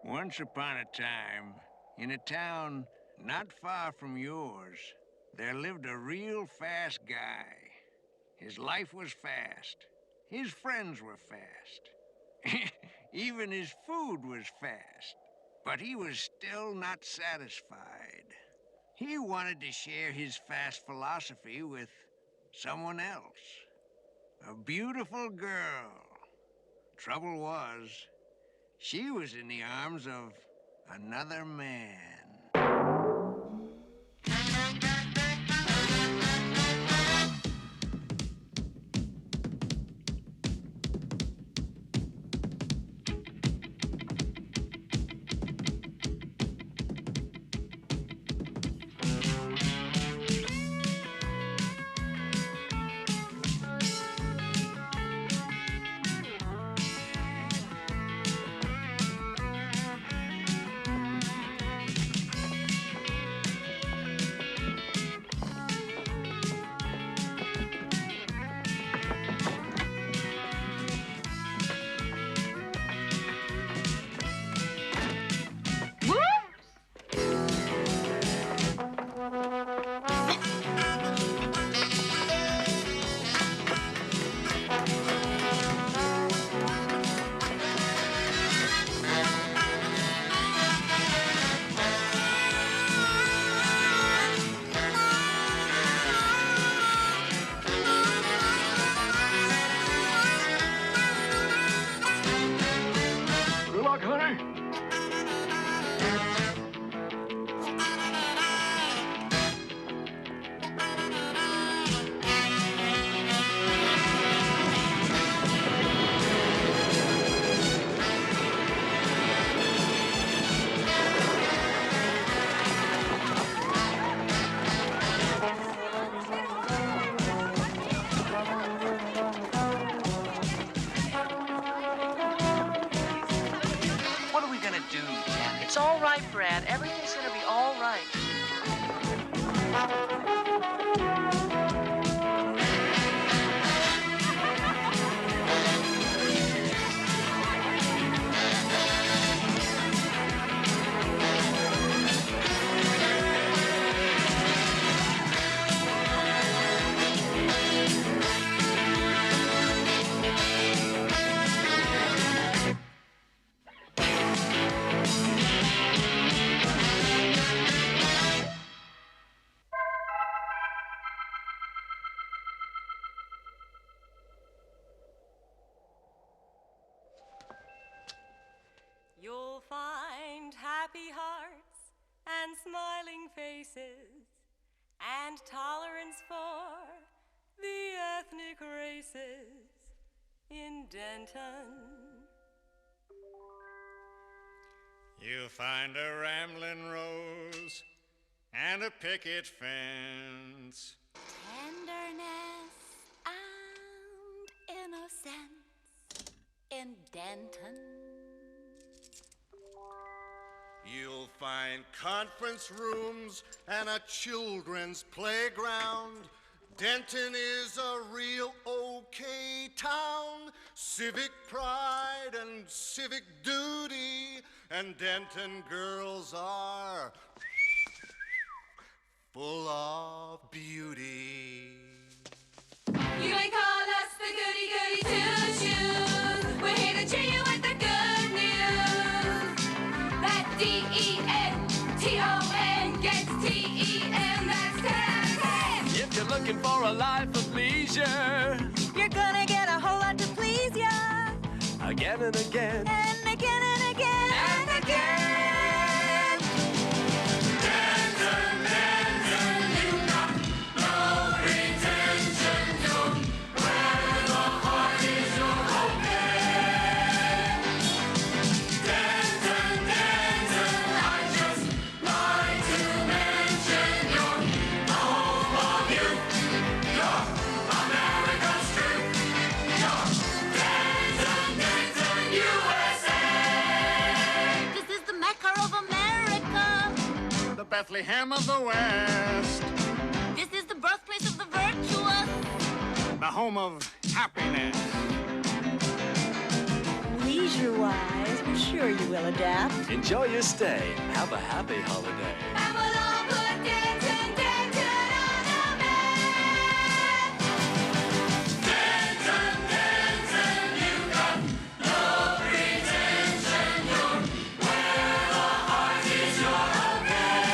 Once upon a time, in a town not far from yours, there lived a real fast guy. His life was fast. His friends were fast. Even his food was fast. But he was still not satisfied. He wanted to share his fast philosophy with someone else. A beautiful girl. Trouble was, she was in the arms of another man. It's all right, Brad. Everything's gonna be all right. You'll find happy hearts and smiling faces and tolerance for the ethnic races in Denton. You'll find a rambling rose and a picket fence, tenderness and innocence in Denton. You'll find conference rooms and a children's playground. Denton is a real okay town. Civic pride and civic duty, and Denton girls are full of beauty. You may call us the goody-goody two-shoes. We're here to cheer you with the good news. That D-E-N-T-O-N gets T-E-N, that's 10. If you're looking for a life of leisure, You're gonna get a whole lot to please ya. again and again, And again and again and again. This is the Mecca of America. the Bethlehem of the West, This is the birthplace of the virtuous. the home of happiness. We leisure-wise, we're sure you will adapt. Enjoy your stay. Have a happy holiday. And we'll all put Denton, Denton on the map. Denton, Denton, you got no pretension. You're where the heart is, you're okay.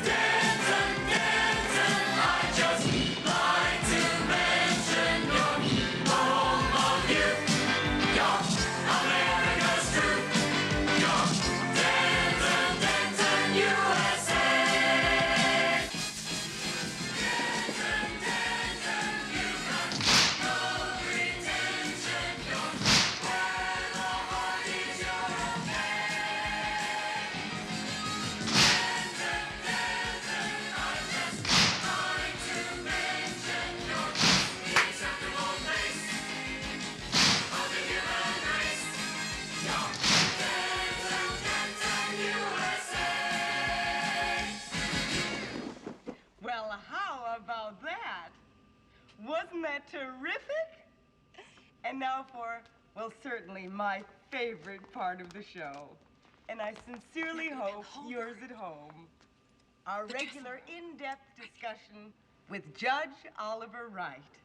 Denton, Denton, I just like to mention you're home of you. You're America's truth. You're Denton, Denton, USA. Denton, Denton, you got no pretension. You're where the heart is, you're okay. Denton, Denton, I just like to mention your acceptable place of the human race. You're Denton, Denton, USA. Well, how about that? Wasn't that terrific? And now for, well, certainly my favorite part of the show. And I sincerely hope yours at home. Our regular in-depth discussion with Judge Oliver Wright,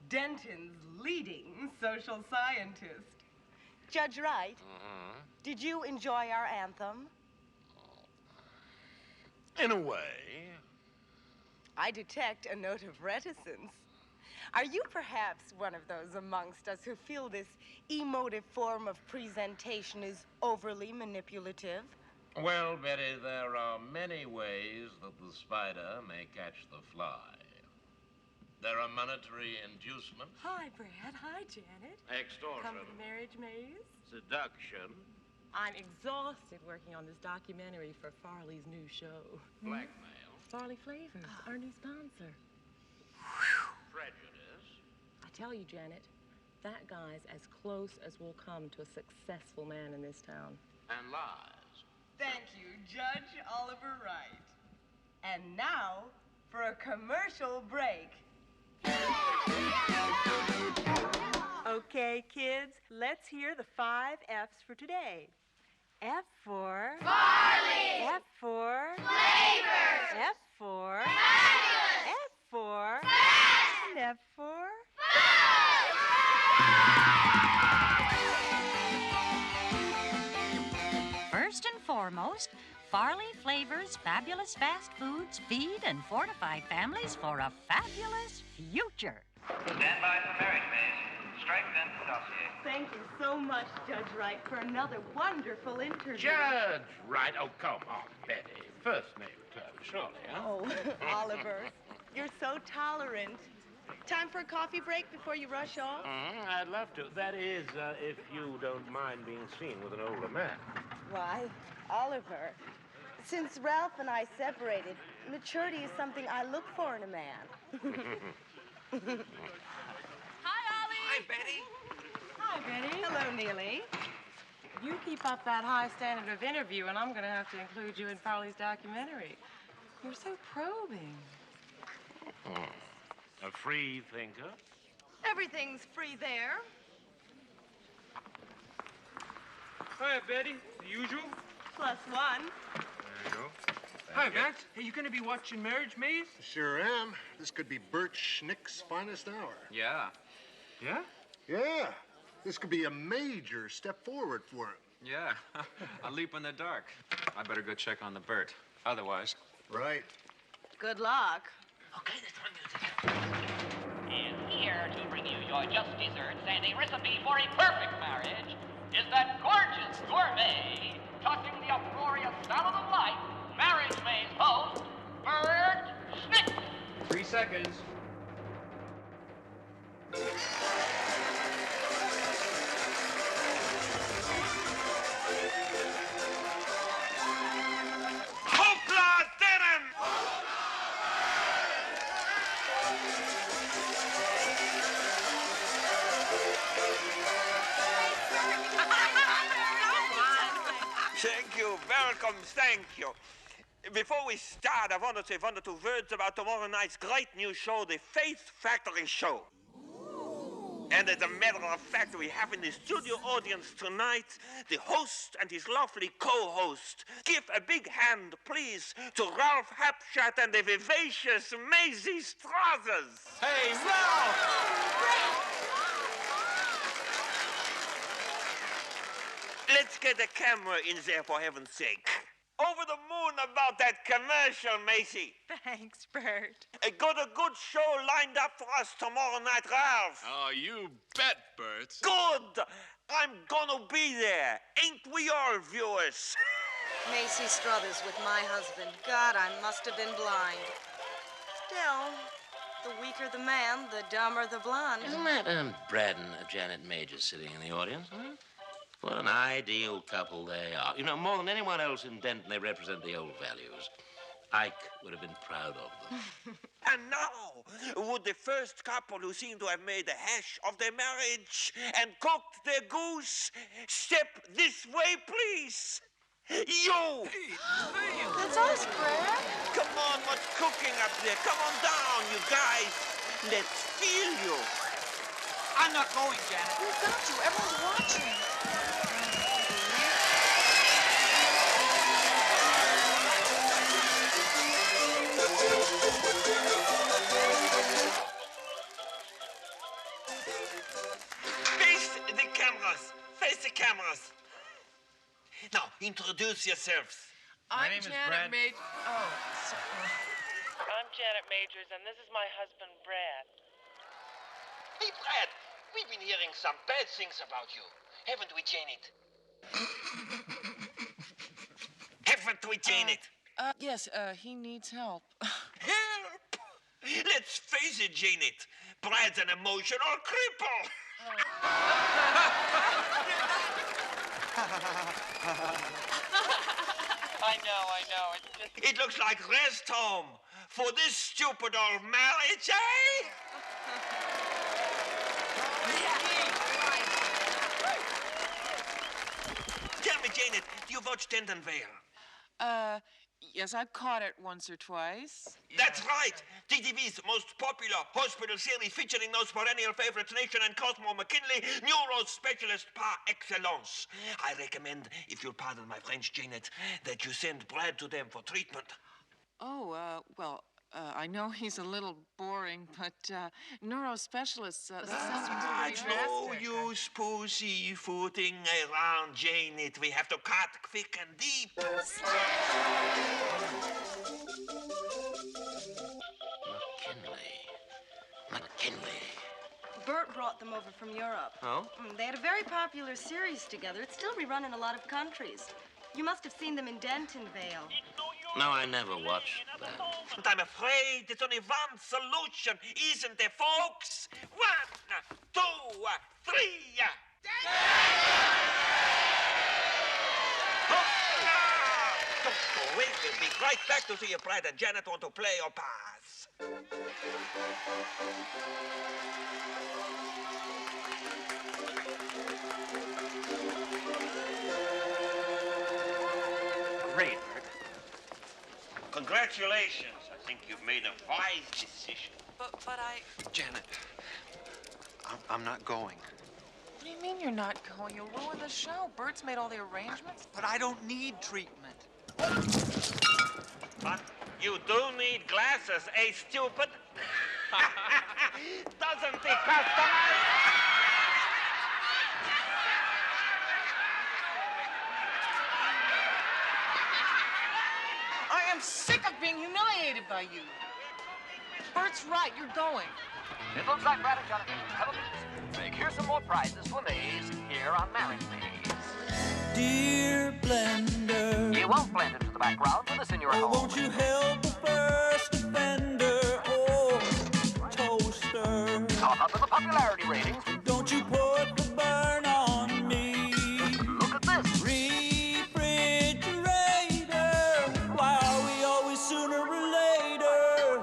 Denton's leading social scientist. Judge Wright, did you enjoy our anthem? In a way. I detect a note of reticence. Are you perhaps one of those amongst us who feel this emotive form of presentation is overly manipulative? Well, Betty, there are many ways that the spider may catch the fly. There are monetary inducements, Hi, Brad. Hi, Janet. extortion, Come to the marriage maze. seduction, I'm exhausted working on this documentary for Farley's new show. blackmail, Farley Flavors, our new sponsor. prejudice, I tell you, Janet, that guy's as close as we'll come to a successful man in this town. and lies. Thank you, Judge Oliver Wright. And now for a commercial break. Okay, kids, let's hear the 5 F's for today. F for Farley. F for Flavors. F for Fabulous. F for Fast. And F for First and foremost, Farley Flavors Fabulous Fast Foods feed and fortify families for a fabulous future. Stand by for marriage maze. Strike Denton dossier. Thank you so much, Judge Wright, for another wonderful interview. Judge Wright. Oh, come on, Betty. First name return, surely, huh? Oh, Oliver, you're so tolerant. Time for a coffee break before you rush off? I'd love to. That is, if you don't mind being seen with an older man. Why, Oliver, since Ralph and I separated, maturity is something I look for in a man. Hi, Ollie. Hi, Betty. Hi, Betty. Hello, Neely. You keep up that high standard of interview, and I'm going to have to include you in Farley's documentary. You're so probing. A free thinker. Everything's free there. Hi, Betty. The usual. +1. There you go. Hi, Max. Hey, you gonna be watching Marriage Maze? Sure am. This could be Bert Schnick's finest hour. Yeah. Yeah? Yeah. This could be a major step forward for him. Yeah, a leap in the dark. I better go check on the Bert. Otherwise... Right. Good luck. Okay, that's my music. And here to bring you your just desserts and a recipe for a perfect marriage is that gorgeous gourmet, touching the uproarious salad of life, Marriage Maze host, Bert Schnick. 3 seconds. Hoopla Denon! Thank you. Welcome. Thank you. Before we start, I want to say one or two words about tomorrow night's great new show, the Faith Factory Show. And as a matter of fact, we have in the studio audience tonight the host and his lovely co-host. Give a big hand, please, to Ralph Hapschatt and the vivacious Maisie Strathers. Hey, Ralph! Let's get a camera in there, for heaven's sake. Over the moon about that commercial, Macy. Thanks, Bert. I got a good show lined up for us tomorrow night, Ralph. Oh, you bet, Bert. Good. I'm gonna be there. Ain't we all, viewers? Macy Struthers with my husband. God, I must have been blind. Still, the weaker the man, the dumber the blonde. Isn't that Brad and Janet Major sitting in the audience? Huh? What an ideal couple they are. You know, more than anyone else in Denton, they represent the old values. Ike would have been proud of them. And now, would the first couple who seem to have made a hash of their marriage and cooked their goose step this way, please? You! That's us, Brad. Come on, what's cooking up there? Come on down, you guys. Let's feel you. I'm not going, Janet. We've got to. Everyone's watching. Face the cameras. Face the cameras. Now, introduce yourselves. I'm name is Janet Brad. Majors. Oh, sorry. I'm Janet Majors, and this is my husband, Brad. Hey, Brad, we've been hearing some bad things about you. Haven't we, Janet? Haven't we, Janet? Yes, he needs help. Help! Let's face it, Janet. Brad's an emotional cripple. I know. It's just... It looks like rest home for this stupid old marriage, eh? Tell me, Janet, do you watch Denton Vale? Yes, I've caught it once or twice. That's right. TV's most popular hospital series featuring those perennial favorites, Nation and Cosmo McKinley, neuro specialist par excellence. I recommend, if you'll pardon my French, Janet, that you send Brad to them for treatment. Oh, well, I know he's a little boring, but neurospecialists, that sounds It's no fantastic. use pussyfooting around, Janet. We have to cut quick and deep. McKinley. Bert brought them over from Europe. Oh? They had a very popular series together. It's still rerun in a lot of countries. You must have seen them in Dentonvale. No, I never watched that. But I'm afraid there's only one solution, isn't there, folks? 1, 2, 3. Don't go away. We'll be right back to see if Brad and Janet want to play or pass. Great, Bert. Congratulations. I think you've made a wise decision. But I... Janet, I'm not going. What do you mean you're not going? You'll ruin the show. Bert's made all the arrangements. But I don't need treatment. But you do need glasses, eh, stupid? Doesn't the customer? I am sick of being humiliated by you. Bert's right. You're going. It looks like Brad and Jonathan television. Big. Here's some more prizes for Maze here on Marriage Maze. Dear Blender, You won't blend into the background with us in your home. won't you help the first offender? Oh, toaster, Caught up in the popularity ratings. don't you put the burn on me. Look at this. Refrigerator, why are we always sooner or later?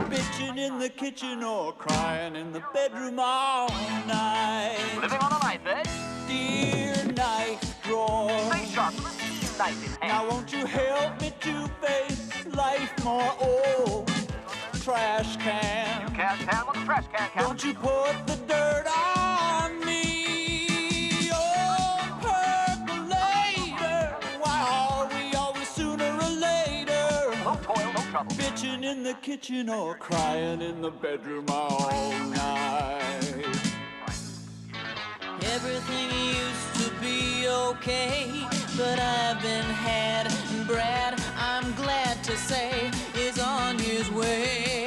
Bitching in the kitchen or crying in the bedroom all night. Living on a knife edge. Dear knife drawer, Stay sharp with a knife in hand. now won't you help me to face life more? Oh, trash can, Can with the trash can. don't you put the dirt on bitching in the kitchen or crying in the bedroom all night. Everything used to be okay, but I've been had, and Brad, I'm glad to say, is on his way.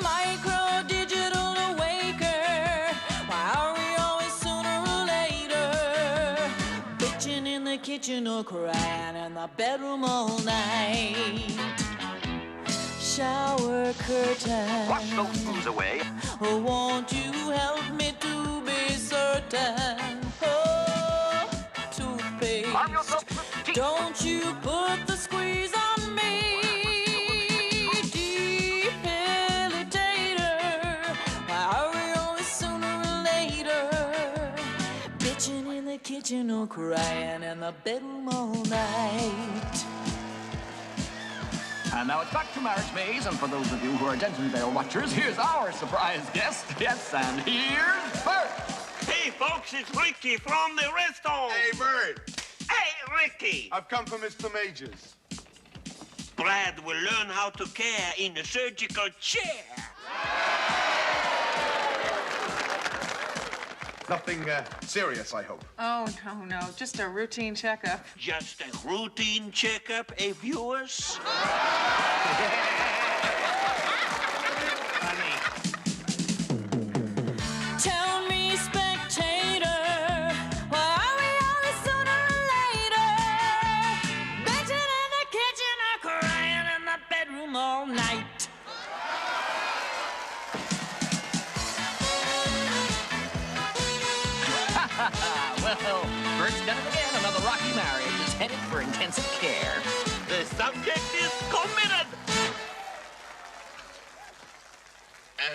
Micro-digital awaker, why are we always sooner or later? Bitching in the kitchen or crying in the bedroom all night. Shower curtain. Wash those fools away. Oh, won't you help me to be certain? Oh, toothpaste. Don't you put the squeeze on me. Debilitator. Why are we always sooner or later? Bitching in the kitchen or crying in the bedroom all night. And now it's back to Marriage Maze, and for those of you who are Dentonvale watchers, here's our surprise guest. Yes, and here's Bert. Hey, folks, it's Ricky from the rest home. Hey, Bert. Hey, Ricky. I've come for Mr. Majors. Brad will learn how to care in a surgical chair. Nothing serious, I hope. Oh, no, just a routine checkup. Just a routine checkup, viewers? Tell me, spectator, why are we always sooner or later? Bitching in the kitchen or crying in the bedroom all night. Well, Bert's done it again. Another rocky marriage is headed for intensive care. The subject is committed.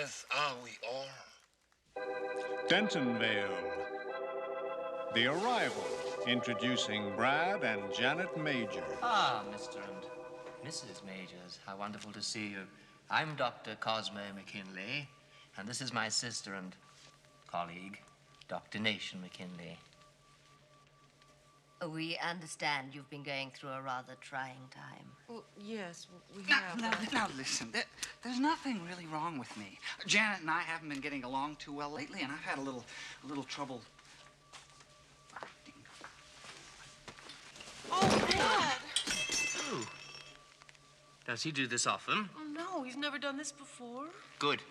As are we all. Dentonvale. The Arrival, introducing Brad and Janet Majors. Ah, Mr. and Mrs. Majors, how wonderful to see you. I'm Dr. Cosmo McKinley, and this is my sister and colleague, Dr. Nation McKinley. We understand you've been going through a rather trying time. Well, yes, we Now, have. now listen, there's nothing really wrong with me. Janet and I haven't been getting along too well lately, and I've had a little trouble. Oh, Dad! Oh. Does he do this often? Oh, no, he's never done this before. Good.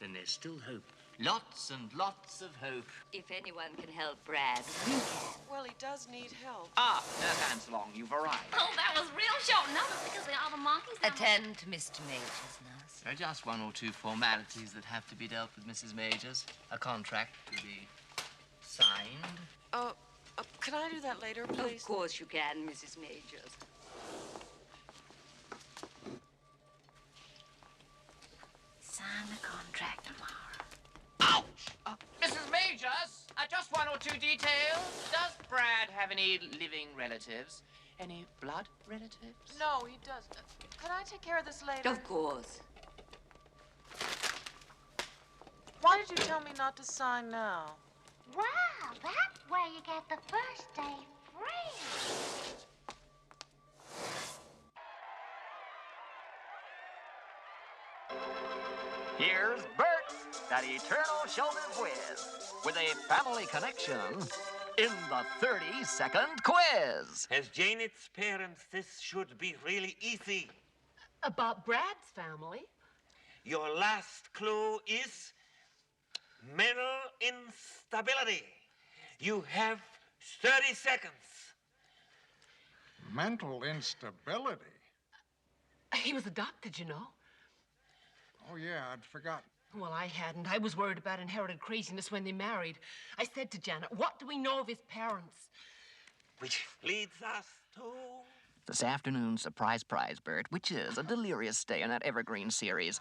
Then there's still hope. Lots and lots of hope. If anyone can help Brad, we can. Well, he does need help. Ah, Nurse Anselong, you've arrived. Oh, that was real short notice because the other monkeys... Attend to Mr. Majors, nurse. There are just one or two formalities that have to be dealt with, Mrs. Majors. A contract to be signed. Can I do that later, please? Of course you can, Mrs. Majors. Sign the contract tomorrow. Mrs. Majors, just one or two details. Does Brad have any living relatives? Any blood relatives? No, he doesn't. Can I take care of this later? Of course. Why did you tell me not to sign now? Well, that's where you get the first day free. Here's Bert, that eternal shoulder whiz, with a family connection in the 30-second quiz. As Janet's parents, this should be really easy. About Brad's family? Your last clue is mental instability. You have 30 seconds. Mental instability? He was adopted, you know. Oh, yeah, I'd forgotten. Well, I hadn't. I was worried about inherited craziness when they married. I said to Janet, what do we know of his parents? Which leads us to... This afternoon's surprise prize, Bert, which is a delirious stay in that evergreen series,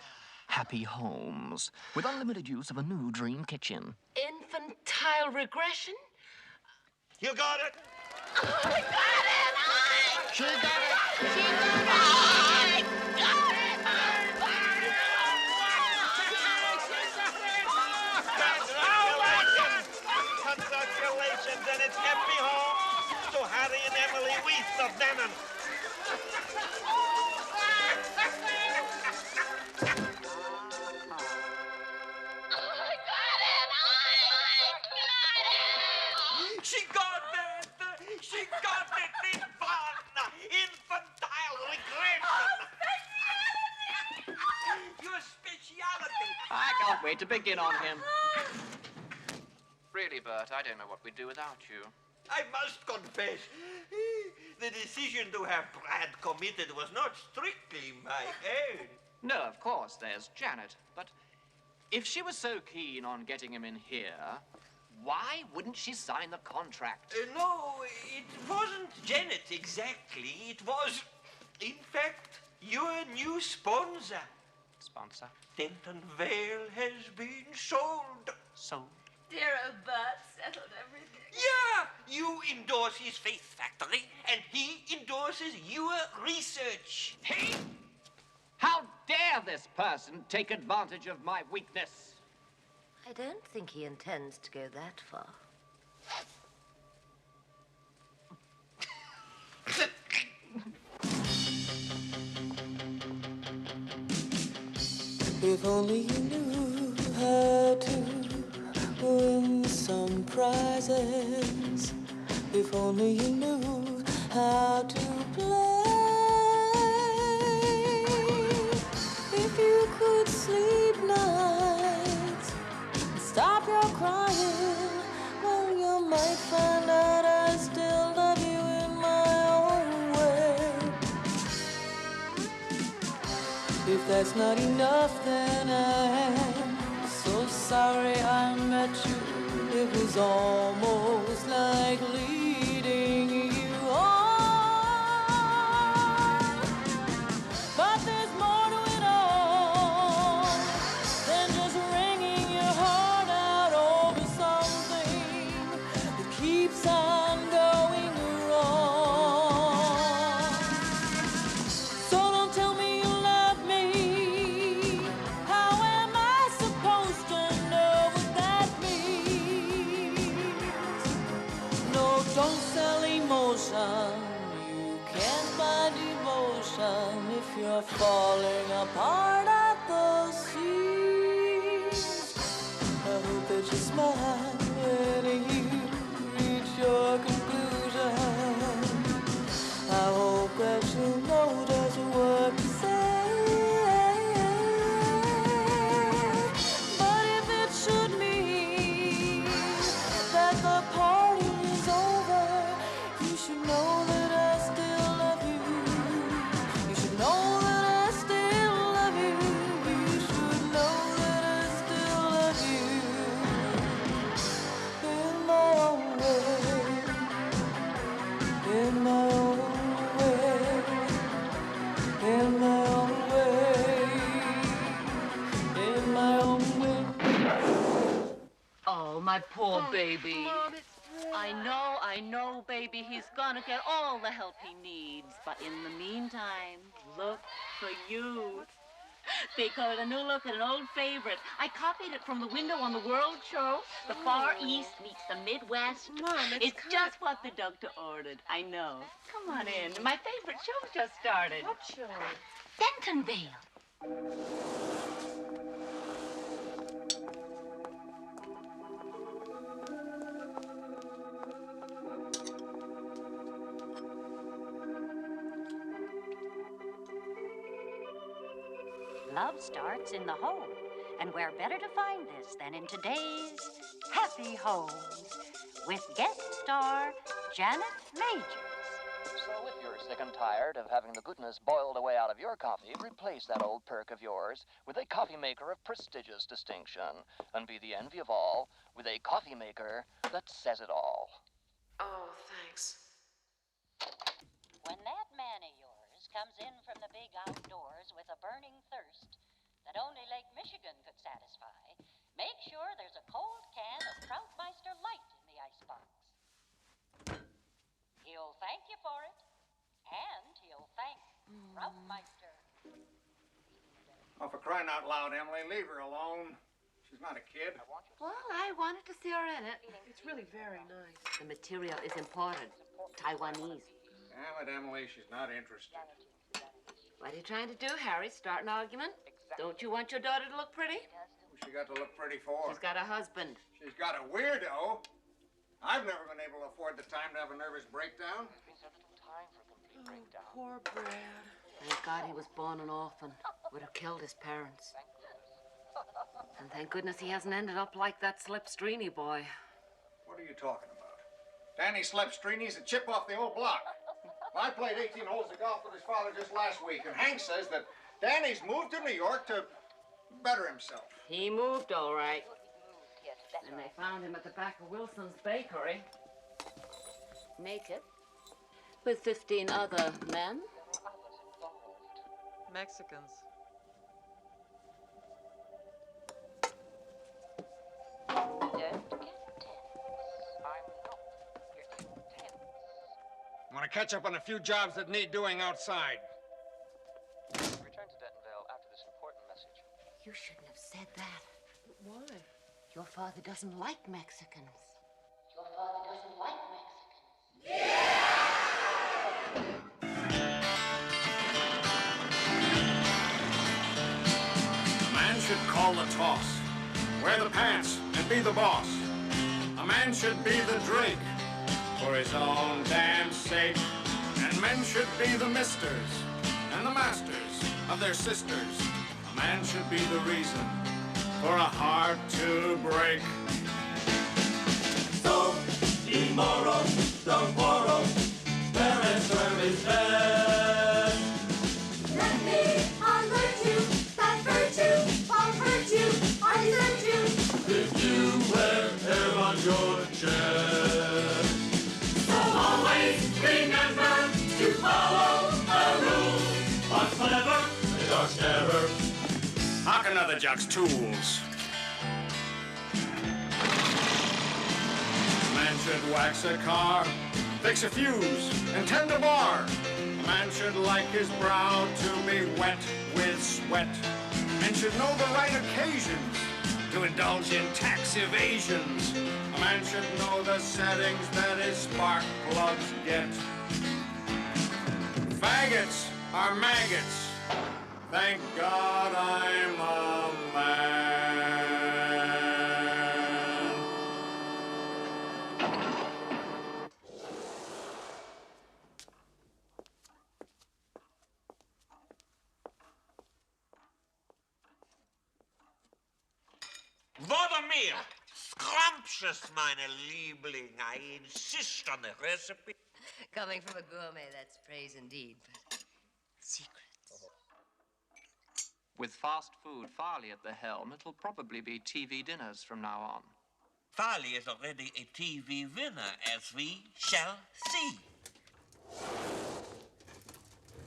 Happy Homes, with unlimited use of a new dream kitchen. Infantile regression? You got it! I got it! She got it! She got it! I got it! Congratulations, and it's Happy Home to Harry and Emily Weiss of Denham. I can't wait to begin on him. Really, Bert, I don't know what we'd do without you. I must confess, the decision to have Brad committed was not strictly my own. No, of course, there's Janet. But if she was so keen on getting him in here, why wouldn't she sign the contract? No, it wasn't Janet exactly. It was, in fact, your new sponsor. Sponsor? Denton Vale has been sold. Sold? Dear old Bert settled everything. Yeah, you endorse his Faith Factory, and he endorses your research. He? How dare this person take advantage of my weakness? I don't think he intends to go that far. If only you knew how to win some prizes. If only you knew how to play. If you could sleep nights and stop your crying, well, you might find out I still love you in my own way. If that's not enough, then I am so sorry I met you. It was almost like leading you on. But there's more to it all than just wringing your heart out over something that keeps on going wrong. So don't tell me you love me. How am I supposed to know what that means? No, don't sell emotion. You can't buy devotion if you're falling apart at the seams. I hope that you smile when you reach your conclusion. I hope that you know just what to say. But if it should mean that the party is over, you should know that I still love you. You should know that I still love you. You should know that I still love you. In my own way. In my own way. In my own way. In my own way. Oh, my poor baby. Mom, I know, baby. He's gonna get all the help he needs. But in the meantime, look for you. They call it a new look at an old favorite. I copied it from the window on the World Show. The Far East meets the Midwest. Mom, it's just what the doctor ordered. I know. Come on in. My favorite show just started. What show? Dentonvale. Love starts in the home, and where better to find this than in today's Happy Homes with guest star Janet Majors. So if you're sick and tired of having the goodness boiled away out of your coffee, replace that old perk of yours with a coffee maker of prestigious distinction, and be the envy of all with a coffee maker that says it all. Oh, thanks. When that man of yours comes in from the big outdoors with a burning thirst that only Lake Michigan could satisfy, make sure there's a cold can of Troutmeister Light in the icebox. He'll thank you for it, and he'll thank Troutmeister. Oh, for crying out loud, Emily, leave her alone. She's not a kid. Well, I wanted to see her in it. It's really very nice. The material is imported, Taiwanese. Damn it, Emily, she's not interested. What are you trying to do, Harry? Start an argument? Don't you want your daughter to look pretty? Who's she got to look pretty for? She's got a husband. She's got a weirdo. I've never been able to afford the time to have a nervous breakdown. Poor Brad. Thank God he was born an orphan. Would have killed his parents. And thank goodness he hasn't ended up like that Slepstrini boy. What are you talking about? Danny Slepstrini's a chip off the old block. I played 18 holes of golf with his father just last week, and Hank says that Danny's moved to New York to better himself. He moved, all right. And they found him at the back of Wilson's Bakery. Naked. With 15 other men. Mexicans. Don't get tense. I'm not getting tense. I want to catch up on a few jobs that need doing outside. Return to Dentonville after this important message. You shouldn't have said that. Why? Your father doesn't like Mexicans. Your father doesn't like Mexicans. A man should call the toss, wear the pants, and be the boss. A man should be the drink for his own damn sake. And men should be the misters and the masters of their sisters. A man should be the reason for a heart to break. So, immoral, don't quarrel, parents serve is bad. Let me alert you that virtue won't hurt you or desert you. If you wear hair on your chest. So always remember to follow the rules. What's clever is our never. Knock another jock's tools. A man should wax a car, fix a fuse, and tend a bar. A man should like his brow to be wet with sweat. And should know the right occasions to indulge in tax evasions. A man should know the settings that his spark plugs get. Faggots are maggots. Thank God I'm a man. Wodamir! Scrumptious, meine Liebling. I insist on the recipe. Coming from a gourmet, that's praise indeed, but secrets. With fast food, Farley at the helm, it'll probably be TV dinners from now on. Farley is already a TV winner, as we shall see.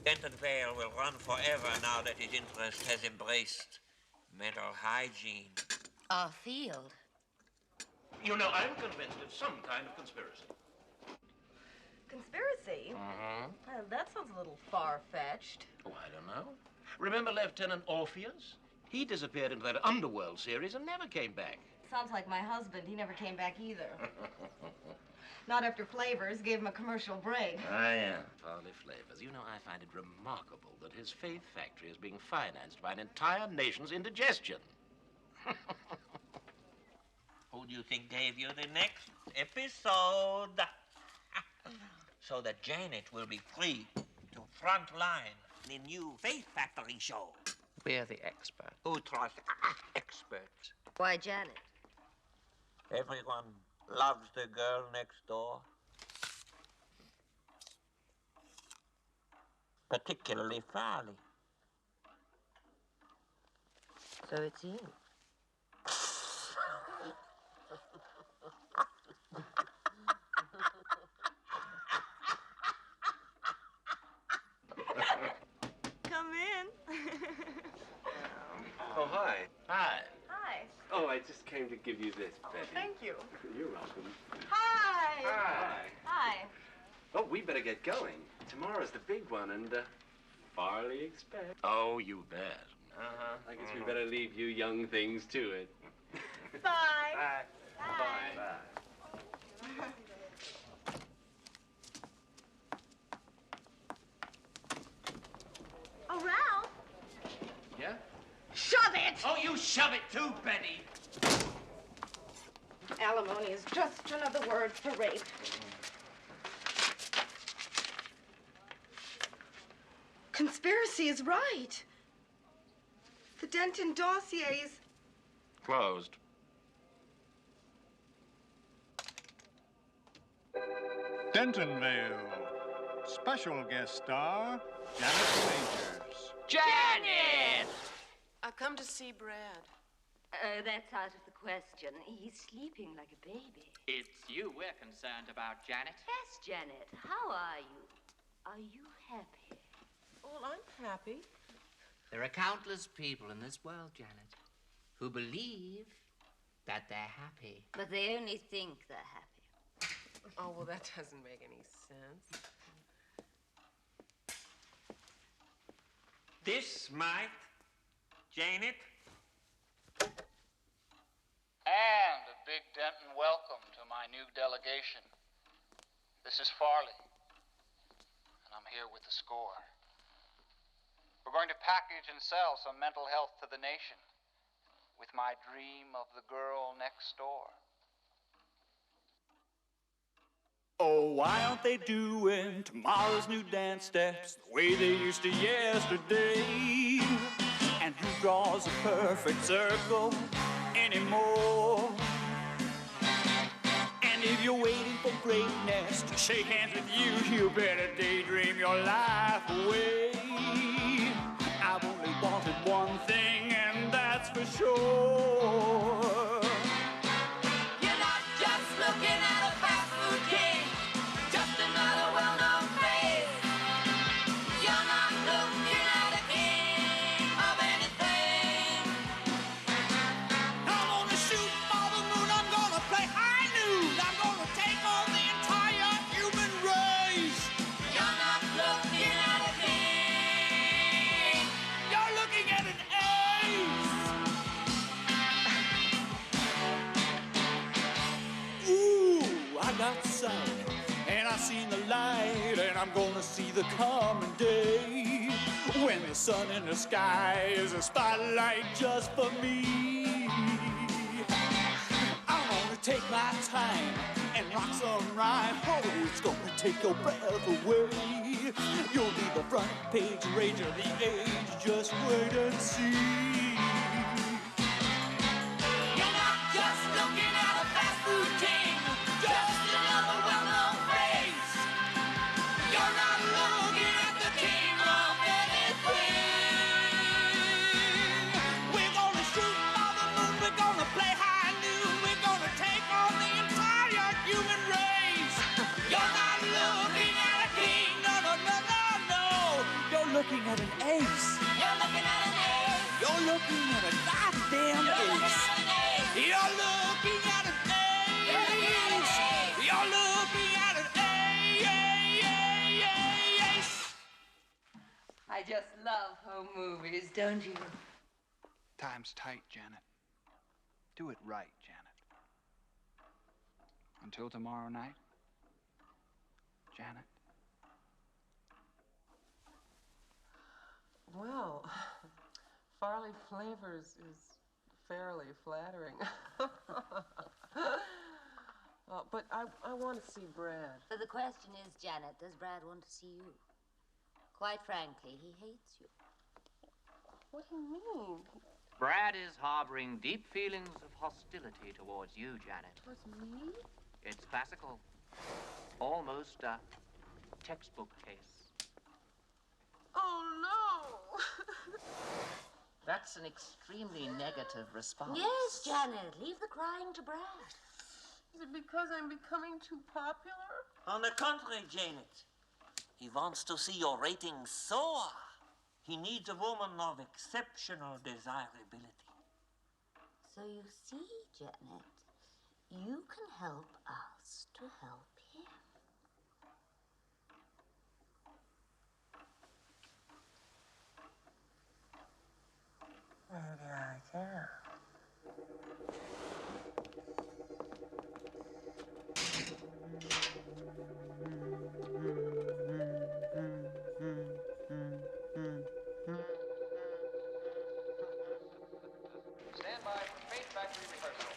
Dentonvale will run forever now that his interest has embraced mental hygiene. Our field. You know, I'm convinced it's some kind of conspiracy. Conspiracy? Well, that sounds a little far-fetched. Oh, I don't know. Remember Lieutenant Orpheus? He disappeared into that Underworld series and never came back. Sounds like my husband. He never came back either. Not after Flavors gave him a commercial break. Yeah. Farley Flavors. You know, I find it remarkable that his Faith Factory is being financed by an entire nation's indigestion. Who do you think gave you the next episode? So that Janet will be free to frontline the new Faith Factory show. We're the experts. Who trusts experts? Why, Janet? Everyone loves the girl next door. Particularly Farley. So it's you. Come in. Oh, hi. Hi. Hi. Oh, I just came to give you this, Betty. Thank you. You're welcome. Hi. Hi. Hi. Oh, we better get going. Tomorrow's the big one, and Farley expects. Oh, you bet. I guess we better leave you young things to it. Bye. Bye. Bye. Bye. Oh, Ralph. Yeah? Shove it! Oh, you shove it too, Betty. Alimony is just another word for rape. Conspiracy is right. The Denton dossiers Closed. Dentonville. Special guest star, Janet Majors. Janet! I've come to see Brad. That's out of the question. He's sleeping like a baby. It's you we're concerned about, Janet. Yes, Janet. How are you? Are you happy? Well, I'm happy. There are countless people in this world, Janet, who believe that they're happy. But they only think they're happy. Oh, well, that doesn't make any sense. This might, Janet. And a big Denton welcome to my new delegation. This is Farley, and I'm here with the score. We're going to package and sell some mental health to the nation with my dream of the girl next door. Oh, why aren't they doing tomorrow's new dance steps the way they used to yesterday? And who draws a perfect circle anymore? And if you're waiting for greatness to shake hands with you, you better daydream your life away. I've only wanted one thing, and that's for sure. You're not just looking at a fast food king, just another well-known face. You're not looking at a king of anything. I'm gonna shoot for the moon, I'm gonna play high noon, I'm gonna take on the entire human race. You're not looking at a king. You're looking at an ace. Ooh, I got sight, and I seen the light, and I'm gonna see the coming day when the sun in the sky is a spotlight just for me. I'm gonna take my time and rock some rhyme. Oh, it's gonna take your breath away. You'll be the front page rage of the age. Just wait and see. You're not just looking at a fast food king, just another well-known face. You're not looking at the king of anything. We're gonna shoot for the moon. We're gonna play high noon. We're gonna take on the entire human race. You're not looking at a king, No, no, no, no, no. You're looking at an ace. you're looking at an ace. You're looking at a goddamn You're looking ace. at an ace. You're looking at an ace. You're looking at an ace. I just love home movies, don't you? Time's tight, Janet. Do it right, Janet. Until tomorrow night, Janet. Well, Farley Flavors is fairly flattering. But I want to see Brad. But the question is, Janet, does Brad want to see you? Quite frankly, he hates you. What do you mean? Brad is harboring deep feelings of hostility towards you, Janet. Towards me? It's classical. Almost a textbook case. Oh, no! That's an extremely negative response. Yes, Janet, leave the crying to Brad. Is it because I'm becoming too popular? On the contrary, Janet. He wants to see your ratings soar. He needs a woman of exceptional desirability. So you see, Janet, you can help us to help him. Maybe I can. Stand by for Fate Factory rehearsal.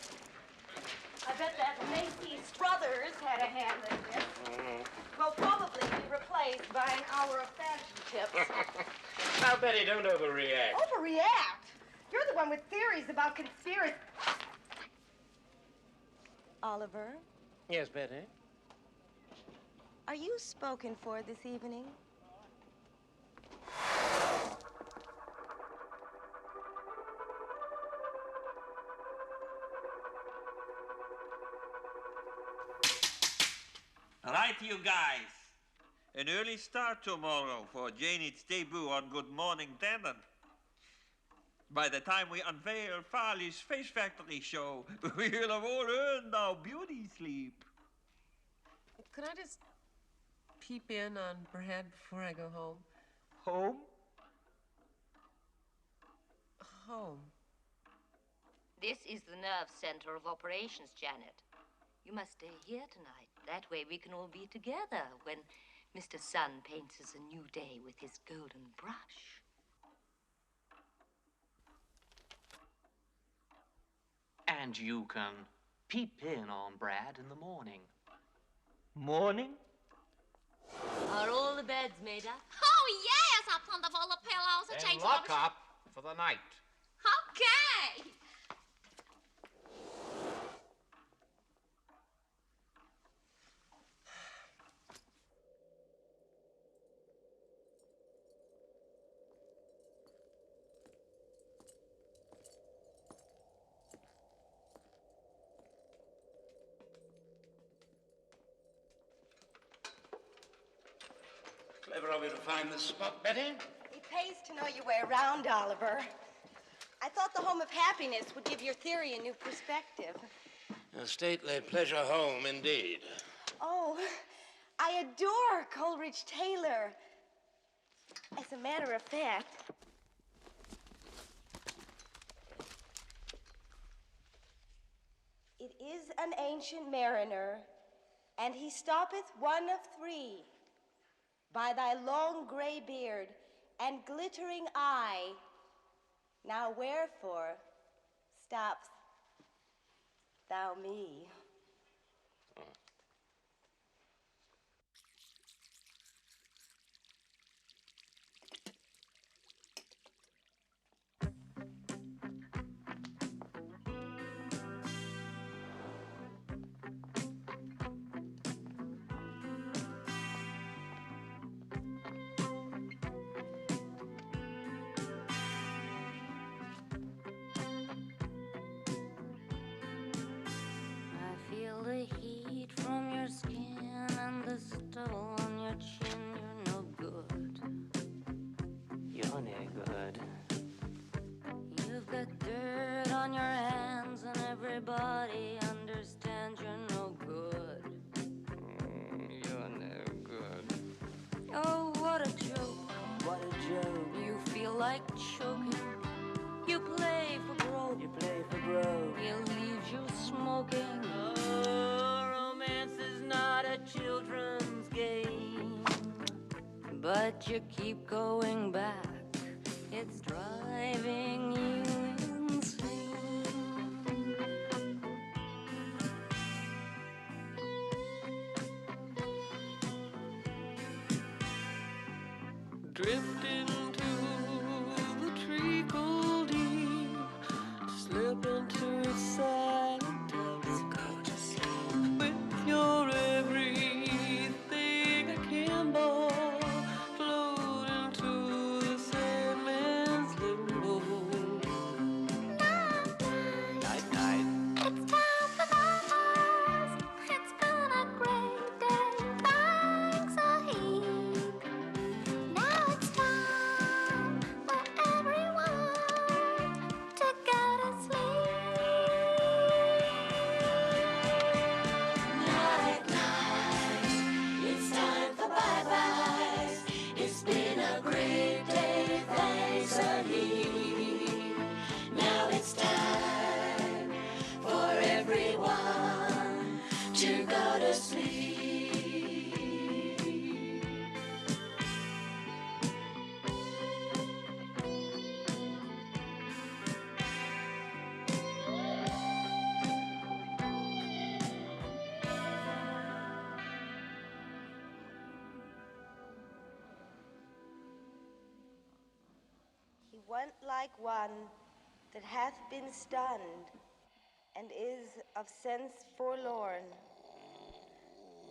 I bet that Macy Struthers had a hand in this. Will probably be replaced by an hour of fashion tips. Now, Betty, don't overreact. Overreact? You're the one with theories about conspiracy. Oliver, Yes, Betty? are you spoken for this evening? Right, you guys. An early start tomorrow for Janet's debut on Good Morning Denton. By the time we unveil Farley's Face Factory show, we'll have all earned our beauty sleep. Could I just peep in on Brad before I go home? Home? Home. This is the nerve center of operations, Janet. You must stay here tonight. That way we can all be together when Mr. Sun paints us a new day with his golden brush. And you can peep in on Brad in the morning. Morning? Are all the beds made up? Oh, yes, up on the full of pillows. I Then changed lock all up for the night. Okay. Clever of you to find this spot, Betty. It pays to know your way around, Oliver. I thought the Home of Happiness would give your theory a new perspective. A stately pleasure home, indeed. Oh, I adore Coleridge Taylor. As a matter of fact, it is an ancient mariner, and he stoppeth one of three by thy long gray beard and glittering eye. Now wherefore stops thou me? I feel the heat from your skin and the stubble on your chin. You're no good. You're no good. You've got dirt on your hands and everybody understands you're no good. You're no good. Oh, what a joke. What a joke. You feel like choking. You play for broke. You play for broke. He leaves you smoking. Oh, romance is not a children's game. But you keep going back. It's driving you insane. Drifting to the treacle deep, slip into its silent depths. Go to sleep with your everything akimbo, float into the Sandman's limbo. Night, night. It's time for my eyes. It's been a great day. Thanks a heap. Now it's time for everyone to go to sleep. Night, night, it's time for bye-byes. It's been a great day, thanks a heap. Now it's time for everyone to go to sleep. He went like one that hath been stunned and is of sense forlorn.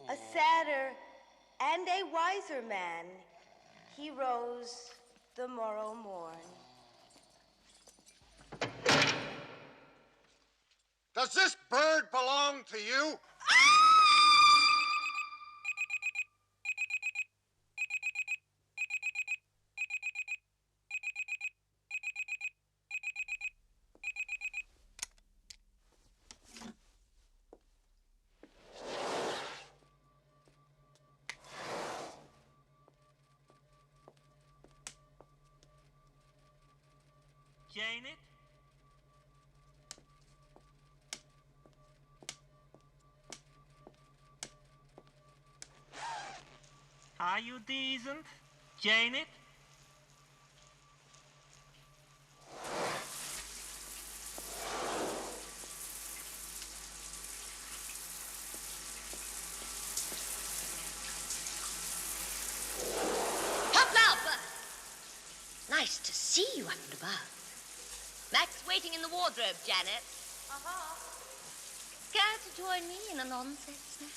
A sadder and a wiser man, he rose the morrow morn. Does this bird belong to you? Janet? Are you decent, Janet? Hopla! Nice to see you up and about. Mac's waiting in the wardrobe, Janet. Uh-huh. Care to join me in a non-set snack?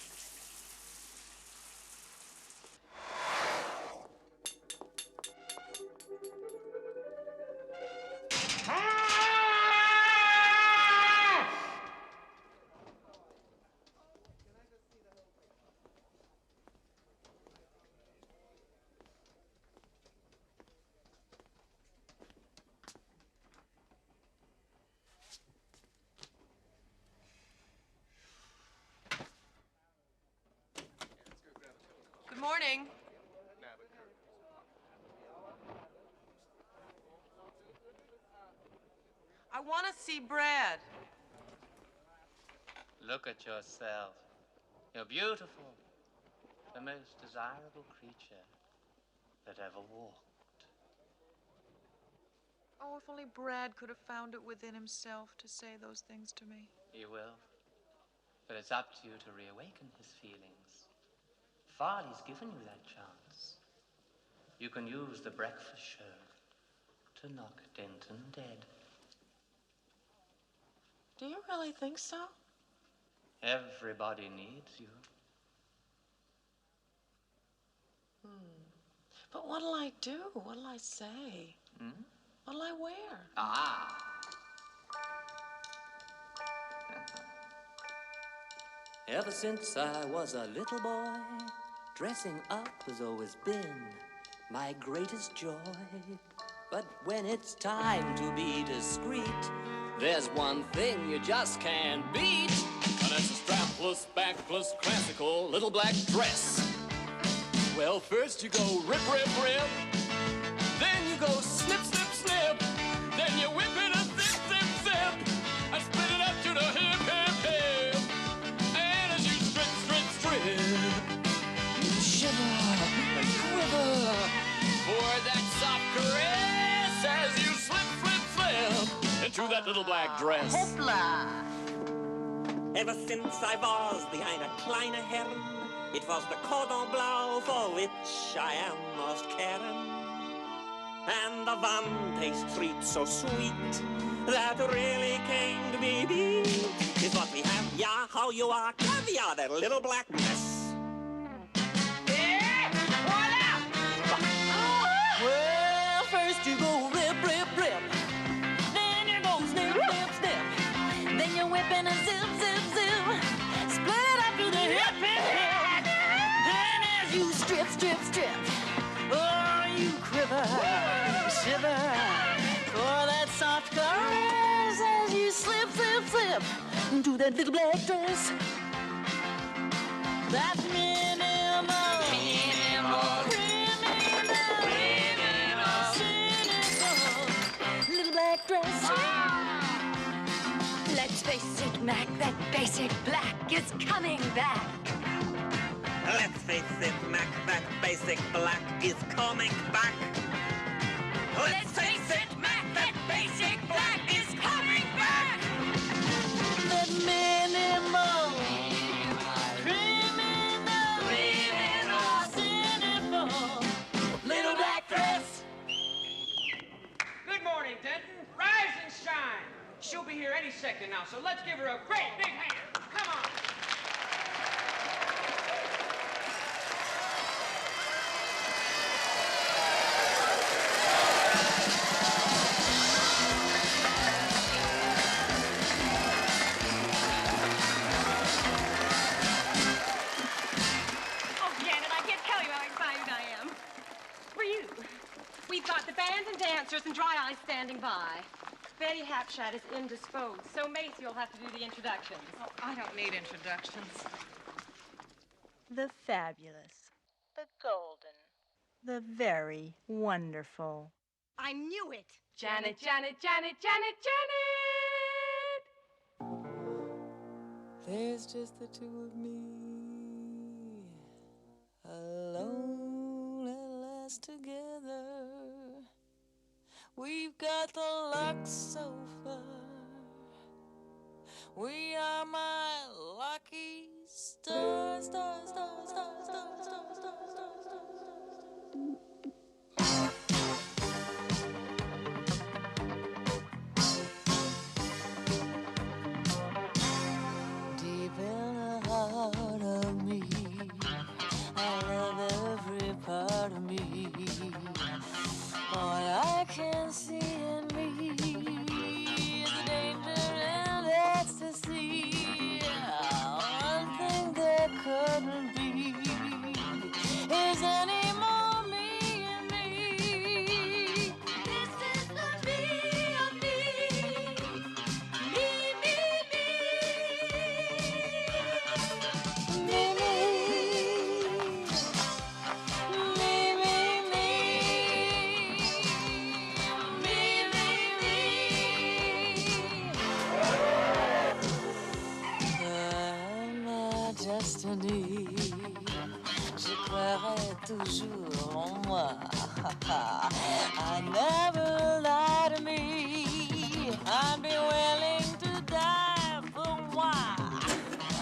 Good morning. I want to see Brad. Look at yourself. You're beautiful. The most desirable creature that ever walked. Oh, if only Brad could have found it within himself to say those things to me. He will. But it's up to you to reawaken his feelings. Farley's given you that chance. You can use the breakfast show to knock Denton dead. Do you really think so? Everybody needs you. But what'll I do? What'll I say? What'll I wear? Ah! Ever since I was a little boy, dressing up has always been my greatest joy. But when it's time to be discreet, there's one thing you just can't beat. And it's a strapless, backless, classical little black dress. Well, first you go rip, rip, rip. Then you go snip, snip, snip. Then you whip it a zip, zip, zip. And split it up to the hip, hip, hip. And as you strip, strip, strip, you shiver and quiver for that soft caress as you slip, slip, slip into that little black dress. Hoopla! Ever since I was the eine kleine Herren, it was the cordon bleu for which I am most caring. And the Van taste treat so sweet that really came to be beat is what we have, yeah, how you are, caviar, that little black mess. Well, first you go rip, rip, rip. Then you go snip, snip, snip. Then you're whipping a zip, zip, zip. Split it up to the hip, hip, hip. Then as you strip, strip, strip. Oh, you quiver, shiver. For that soft caress as you slip, slip, slip. Into that little black dress. That's minimal. Little black dress. Let's face it, Mac, that basic black is coming back. Let's face it, Mac, that basic black is coming back. Let's face it, Mac, that basic black is coming back. That minimal. Good morning, Denton. Rise and shine. here any second now, so let's give her a great big hand. Come on. Oh, Janet, I can't tell you how excited I am. For you. We've got the bands and dancers and Dry Eyes standing by. Betty Hapshat is indisposed, so Macy will have to do the introductions. Oh, I don't need introductions. The fabulous, The golden. the very wonderful. I knew it. Janet, Janet, Janet, Janet, Janet! There's just the two of me, alone at last together. We've got the luck so far. We are my lucky stars, stars, stars, stars, stars, stars, stars, stars, stars. Deep in the heart of me, I love every part of me. All I can see in me is the danger and ecstasy. One thing there couldn't be is any more me and me. This is the me of me. Me, me, me. Me, me. Me, me, me. Ma destiny, je croirai toujours en moi. I never lie to me. I'd be willing to die for moi.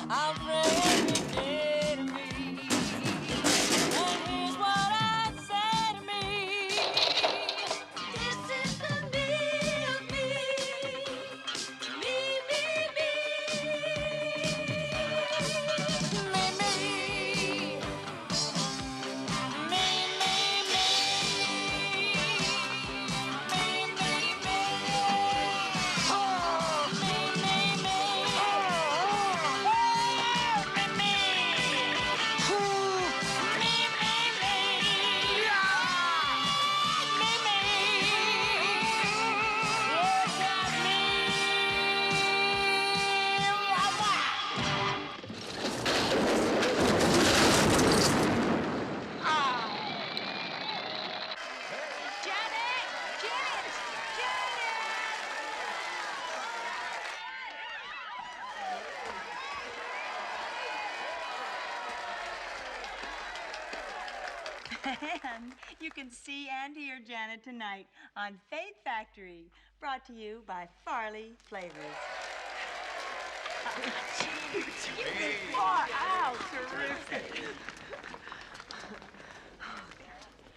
I'll pray every day to me. And here's what I say to me. This is the me of me. Me, me, me. Me, me. Me, me, me. Me, me, me. Oh, me, me, me. Oh, me, me. Ooh, me, me, me. Me, me. Look at me. And you can see and hear Janet tonight on Faith Factory, brought to you by Farley Flavors. Far out. Terrific.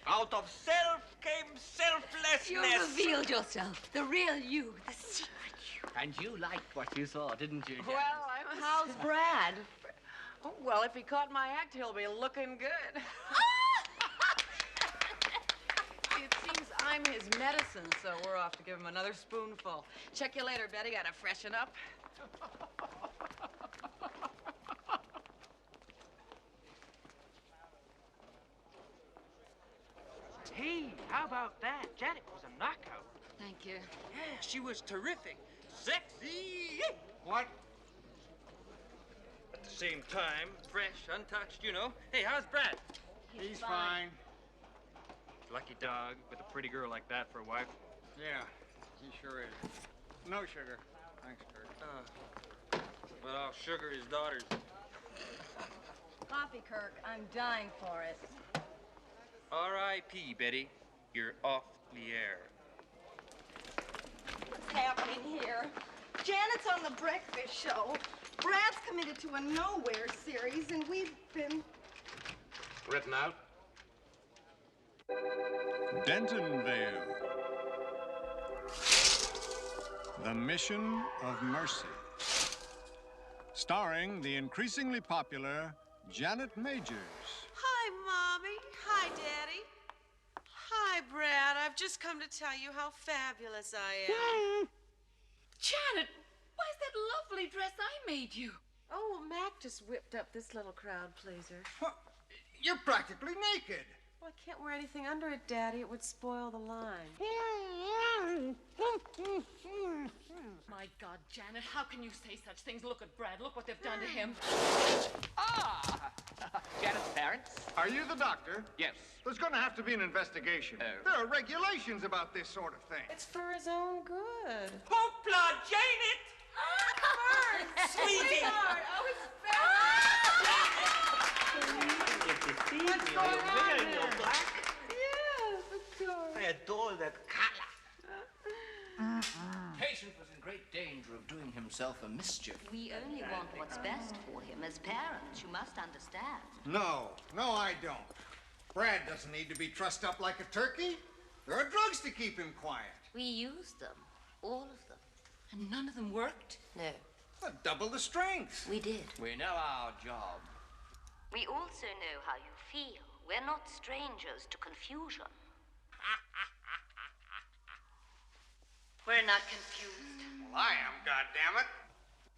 Out of self came selflessness. You revealed yourself, the real you, the secret you. And you liked what you saw, didn't you, Janet? Well, how's Brad? Oh, well, if he caught my act, he'll be looking good. It seems I'm his medicine, so we're off to give him another spoonful. Check you later, Betty. Gotta freshen up. Hey, how about that? Janet was a knockout. Thank you. Yeah, she was terrific. Sexy. What? At the same time, fresh, untouched, you know. Hey, how's Brad? He's fine. Lucky dog with a pretty girl like that for a wife. Yeah, he sure is. No sugar. Thanks, Kurt. But I'll sugar his daughters. Coffee, Kirk. I'm dying for it. R.I.P., Betty. You're off the air. What's happening here? Janet's on the breakfast show. Brad's committed to a Nowhere series, and we've been... Written out? Dentonville. The Mission of Mercy. Starring the increasingly popular Janet Majors. Hi, Mommy. Hi, Daddy. Hi, Brad. I've just come to tell you how fabulous I am. Janet, why is that lovely dress I made you? Oh, well, Mac just whipped up this little crowd pleaser. You're practically naked. Well, I can't wear anything under it, Daddy. It would spoil the line. My God, Janet, how can you say such things? Look at Brad. Look what they've done to him. Ah! Janet's parents? Are you the doctor? Yes. There's going to have to be an investigation. There are regulations about this sort of thing. It's for his own good. Hoopla, Janet! Sweetie! What's going on here? Yes, of course. I adore that color. Patient was in great danger of doing himself a mischief. We only want what's best for him. As parents, you must understand. No, I don't. Brad doesn't need to be trussed up like a turkey. There are drugs to keep him quiet. We used them. All of them. And none of them worked? No. Double the strength. We did. We know our job. We also know how you feel. We're not strangers to confusion. We're not confused. Well, I am, goddammit.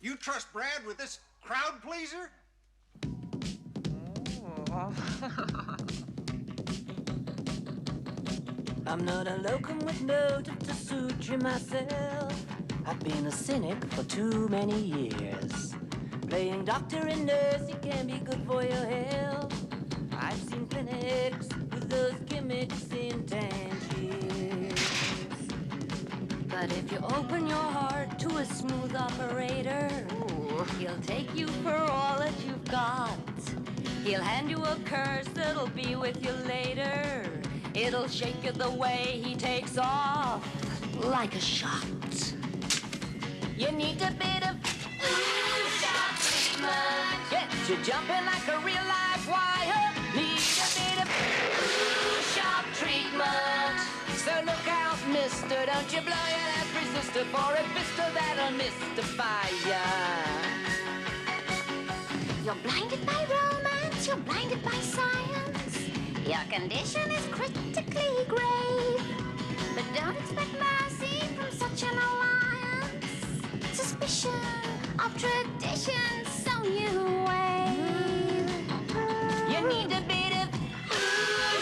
You trust Brad with this crowd pleaser? I'm not a locum with motive to suit you myself. I've been a cynic for too many years. Playing doctor and nurse, it can be good for your health. I've seen clinics with those gimmicks in Tangiers. But if you open your heart to a smooth operator, he'll take you for all that you've got. He'll hand you a curse that'll be with you later. It'll shake you the way he takes off, like a shot. You need a bit of shot treatment. Get you jumping like a real live wire. Need a bit of shot treatment. So look out, mister, don't you blow your last resistor for a vista that'll mystify ya. You're blinded by romance, you're blinded by science. Your condition is critically grave. But don't expect mercy from such an alliance. Suspicion of tradition, so you wave. You need a bit of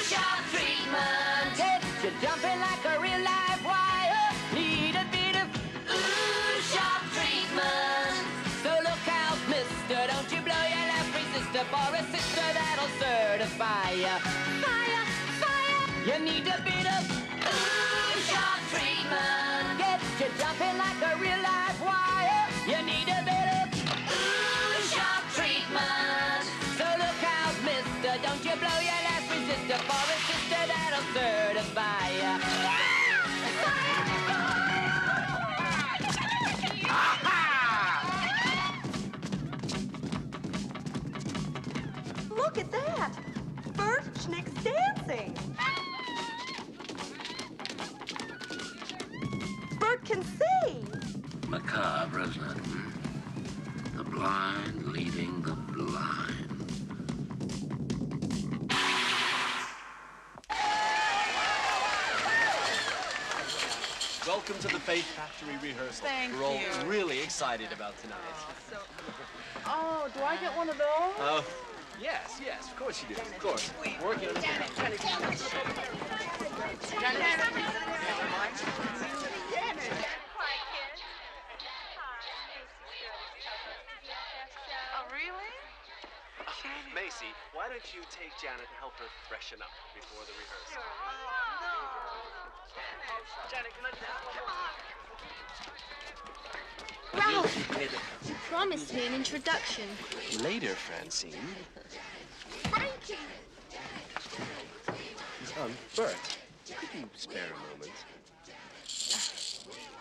shot treatment. Get you jumping like a real live wire. Need a bit of shot treatment. So look out, mister, don't you blow your last resistor for a sister that'll certify ya. Fire, fire. You need a bit of shot treatment. Get you jumping like a real live wire. You need a bit of shot treatment. So look out, mister, don't you blow your last resistor for a sister that'll certify ya. Look at that! Bert Schnick's dancing! Bert can see! Macabre, isn't it? The blind leading the blind. Welcome to the Faith Factory rehearsal. Thank We're all you. really excited about tonight. Oh, do I get one of those? Oh, yes, of course you do. Of course. Working on Oh, really? Macy, why don't you take Janet and help her freshen up before the rehearsal? Janet, come on. Ralph, you promised me an introduction. Later, Francine. Frankie! Bert, could you spare a moment?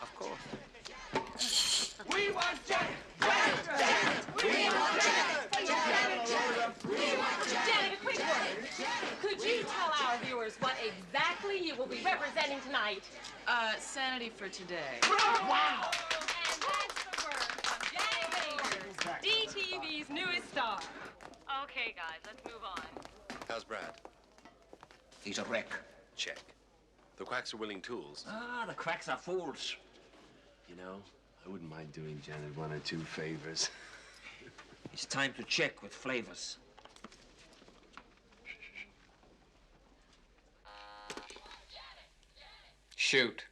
Of course. We want Janet! Janet! We want Janet! Janet! Janet, a quick word. Could you tell our viewers what exactly you will be representing tonight? tonight? Sanity for today. Wow! And that's the word from Janet Majors, DTV's newest star. Okay, guys, let's move on. How's Brad? He's a wreck. Check. The quacks are willing tools. Ah, the quacks are fools. You know, I wouldn't mind doing Janet one or two favors. It's time to check with flavors. Shoot.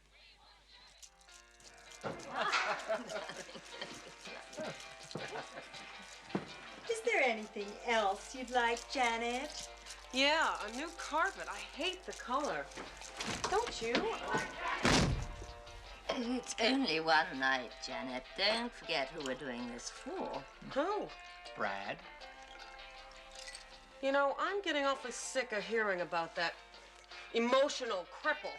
Is there anything else you'd like, Janet? Yeah, a new carpet. I hate the color. Don't you? It's only one night, Janet. Don't forget who we're doing this for. Who? Brad. You know, I'm getting awfully sick of hearing about that emotional cripple.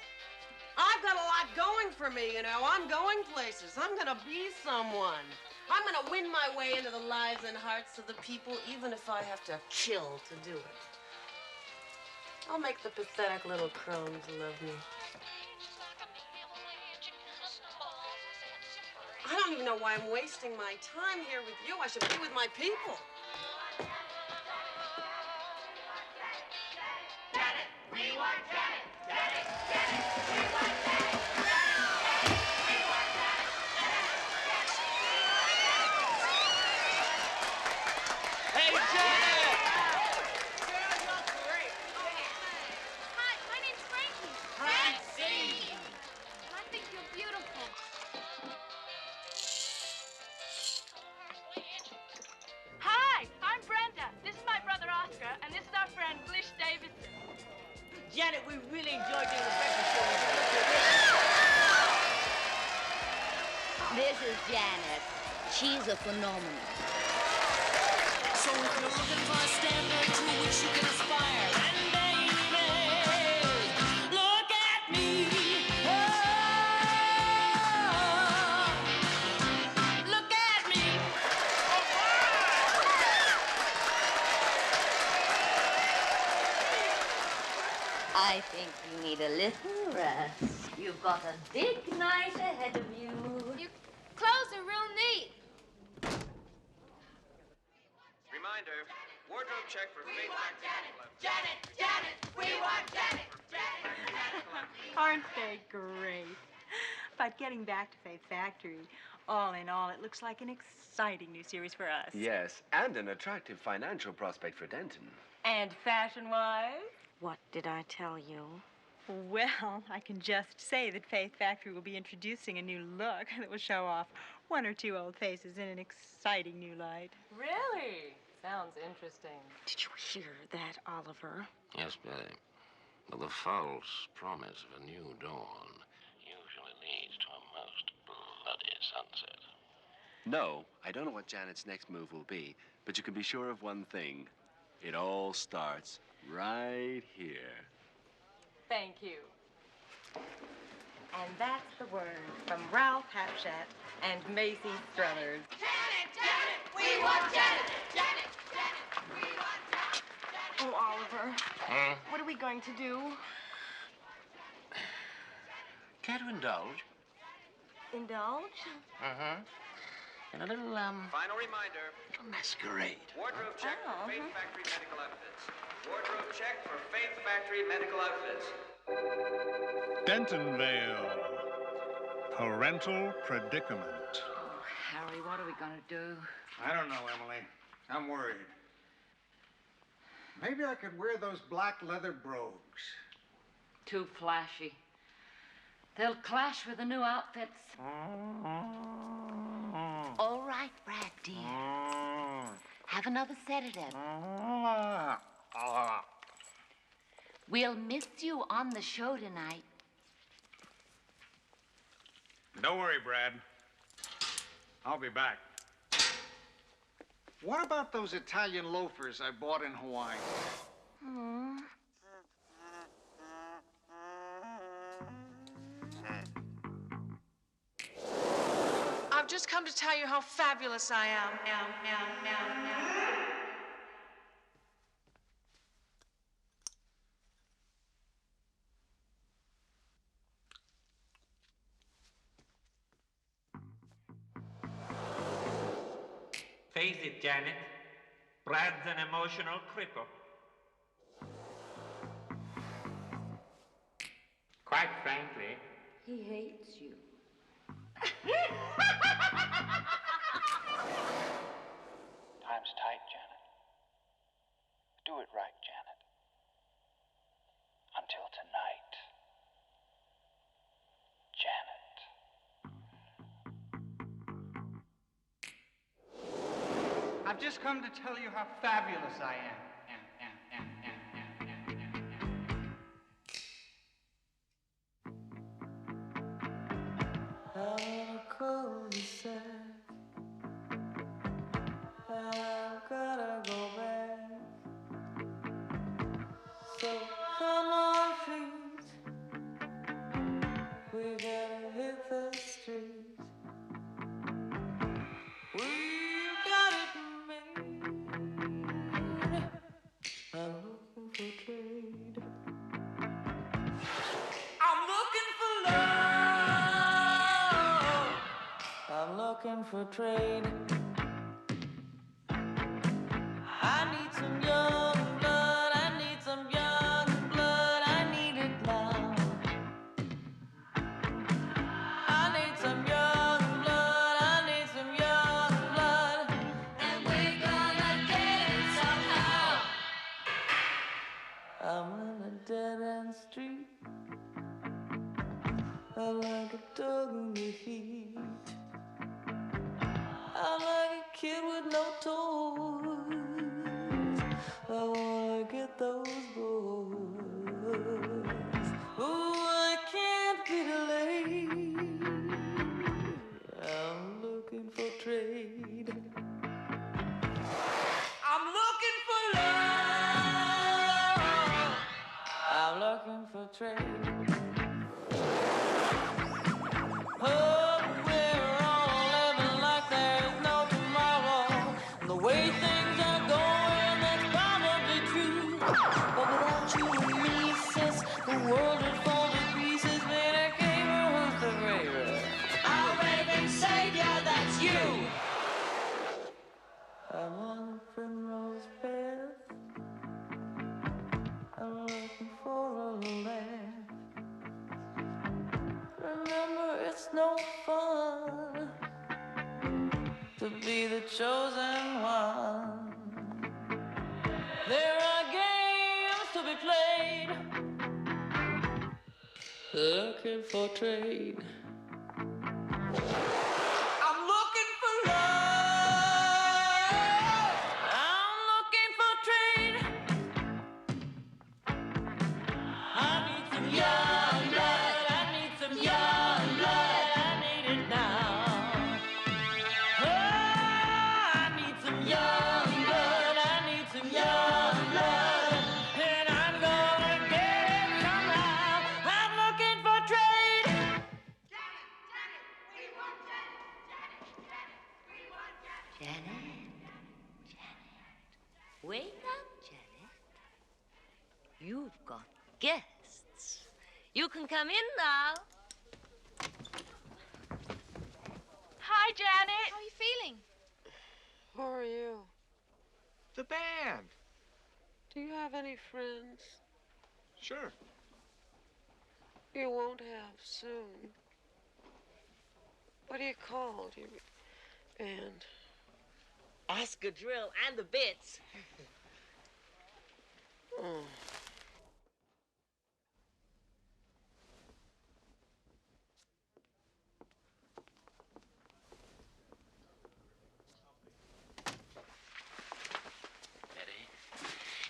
I've got a lot going for me, you know. I'm going places. I'm gonna be someone. I'm gonna win my way into the lives and hearts of the people, even if I have to kill to do it. I'll make the pathetic little crones love me. I don't even know why I'm wasting my time here with you. I should be with my people. Janet, we want Janet. Janet, Janet, we want Janet. Hey, Janet! Hi, my name's Frankie. Francine! And I think you're beautiful. Hi, I'm Brenda. This is my brother Oscar, and this is our friend Blish Davidson. Janet, we really enjoyed doing the breakfast show. This is Janet. She's a phenomenon. So if you're looking for a standard to which you can aspire, then baby, look at me. Oh, look at me. I think you need a little rest. You've got a big night ahead of you. Your clothes are real neat. Reminder, wardrobe check for Faith Factory. Janet, Janet, we want Janet. Aren't they great? But getting back to Faith Factory, all in all, it looks like an exciting new series for us. Yes, and an attractive financial prospect for Denton. And fashion-wise? What did I tell you? Well, I can just say that Faith Factory will be introducing a new look that will show off one or two old faces in an exciting new light. Really? Sounds interesting. Did you hear that, Oliver? Yes, Betty. Well, the false promise of a new dawn usually leads to a most bloody sunset. No, I don't know what Janet's next move will be, but you can be sure of one thing. It all starts right here. Thank you. And that's the word from Ralph Hapshat and Macy Struthers. Janet, Janet, we want Janet. Janet, Janet, we want Janet. Oh, Oliver. What are we going to do? Care to indulge? Indulge? Mm-hmm. In a little, Final reminder. masquerade. Wardrobe check for Faith Factory medical outfits. Wardrobe check for Faith Factory medical outfits. Dentonvale. Parental predicament. Harry, what are we gonna do? I don't know, Emily. I'm worried. Maybe I could wear those black leather brogues. Too flashy. They'll clash with the new outfits. All right, Brad, dear. Have another sedative. We'll miss you on the show tonight. Don't worry, Brad. I'll be back. What about those Italian loafers I bought in Hawaii? I've just come to tell you how fabulous I am. Face it, Janet. Brad's an emotional cripple. Quite frankly. He hates you. Time's tight, Janet. Do it right, Janet. Until tonight. Janet. I've just come to tell you how fabulous I am. How cold is that? I've gotta go back. So come on, please. We gotta hit the streets. We've got it made. I'm looking for trade. I'm looking for love. I'm looking for trade. I need some young blood. I need some young blood. I need it now. I need some young blood. I need some young blood. And we're gonna get it somehow. I'm in a dead end street. I'm like a dog in the heat. I'm like a kid with no toys. I wanna get those boys. Ooh, I can't be delayed. I'm looking for trade. I'm looking for love. I'm looking for trade. Oh, we're all living like there's no tomorrow. And the way things are going, that's probably true. But without you and me, sis, the world would fall to pieces. Man, I came with the raver. Our raving savior, that's you. I'm on the primrose path. I'm looking for a laugh. Remember, it's no fun to be the chosen one. There are games to be played, looking for trade. I'm looking for love. I'm looking for trade. I need some young blood. I need some young blood. I need it now. Oh, I need some young blood. I need some young blood. And I'm gonna get it somehow. I'm looking for trade. Janet, wake up, Janet. You've got guests. You can come in now. Hi, Janet. How are you feeling? Who are you? The band. Do you have any friends? Sure. You won't have soon. What are you called, your band? Oscar Drill and the Bits. Oh.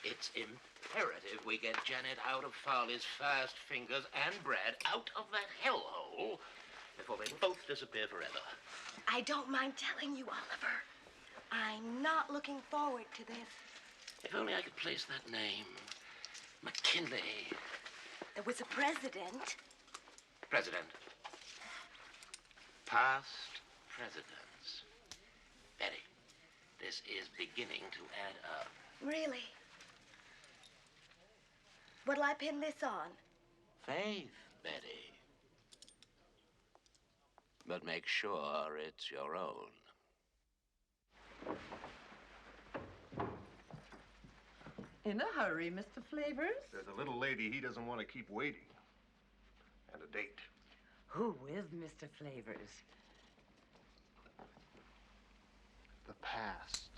It's imperative we get Janet out of Farley's fast fingers and Brad out of that hellhole before they both disappear forever. I don't mind telling you, Oliver. I'm not looking forward to this. If only I could place that name. McKinley. There was a president. President. Past presidents. Betty, this is beginning to add up. Really? What'll I pin this on? Faith, Betty. But make sure it's your own. In a hurry, Mr. Flavors? There's a little lady he doesn't want to keep waiting. And a date. Who is Mr. Flavors? The past.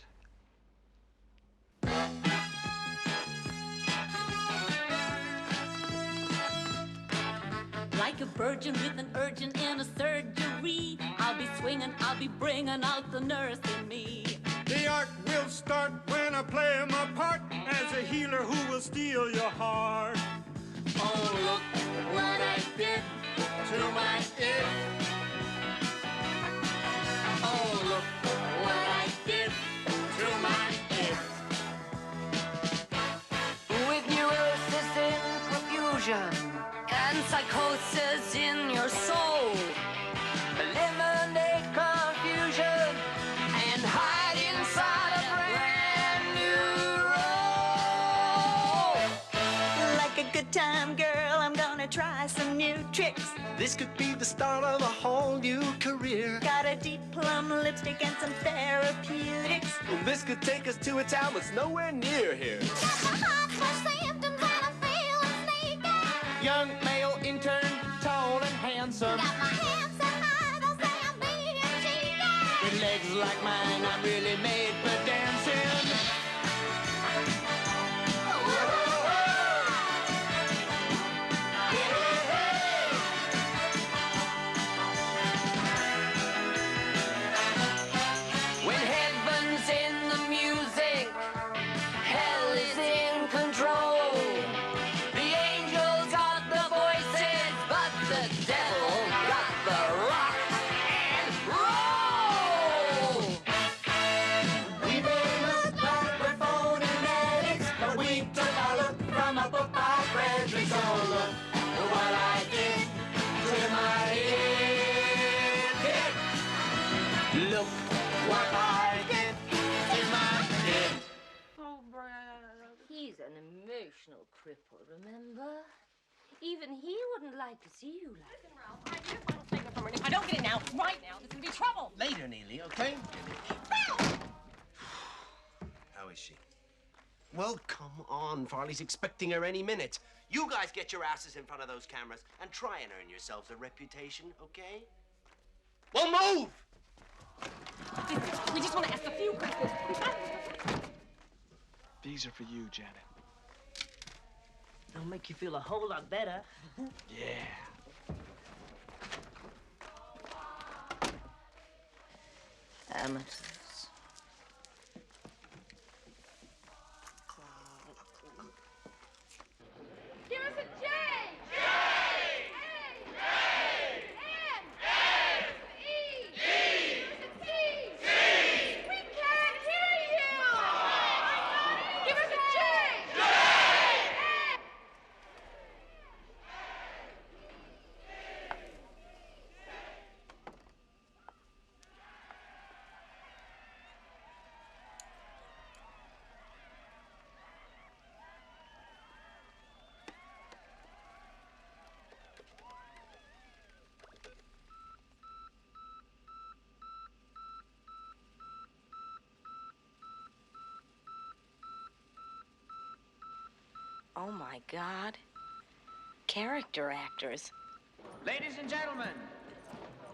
Like a virgin with an urgent in a surgery, I'll be swinging, I'll be bringing out the nurse in me. The art will start when I play my part as a healer who will steal your heart. Oh, look what I did to my it. Oh, look what I did to my it. With neurosis in profusion and psychosis in your soul, eliminate confusion and hide inside a brand new role. Like a good time girl, I'm gonna try some new tricks. This could be the start of a whole new career. Got a deep plum lipstick and some therapeutics. Well, this could take us to a town that's nowhere near here. Young male intern, tall and handsome. Got my hands so high, they'll say I'm being cheated. With legs like mine, I'm really made for dancing. When heaven's in the music, hell is in control. The angels got the voices, but the devil got the rock and roll. We may look like we're phony medics, but we took our look from a book by Frederick Zola. What I did to my head. Look what I did to my head. Oh, Brad. He's an emotional cripple, remember? Even he wouldn't like to see you like Listen, Ralph, I here's one statement from her. If I don't get it now, right now, there's gonna be trouble. Later, Neely, okay? How is she? Well, come on. Farley's expecting her any minute. You guys get your asses in front of those cameras and try and earn yourselves a reputation, okay? Well, move! We just want to ask a few questions. These are for you, Janet. They'll make you feel a whole lot better. Yeah. Amateurs. Give us a J! J! A! A! M! M! E! E! Give us a T! T! We can't hear you! Give us a J! J! A! Oh my God. Character actors. Ladies and gentlemen,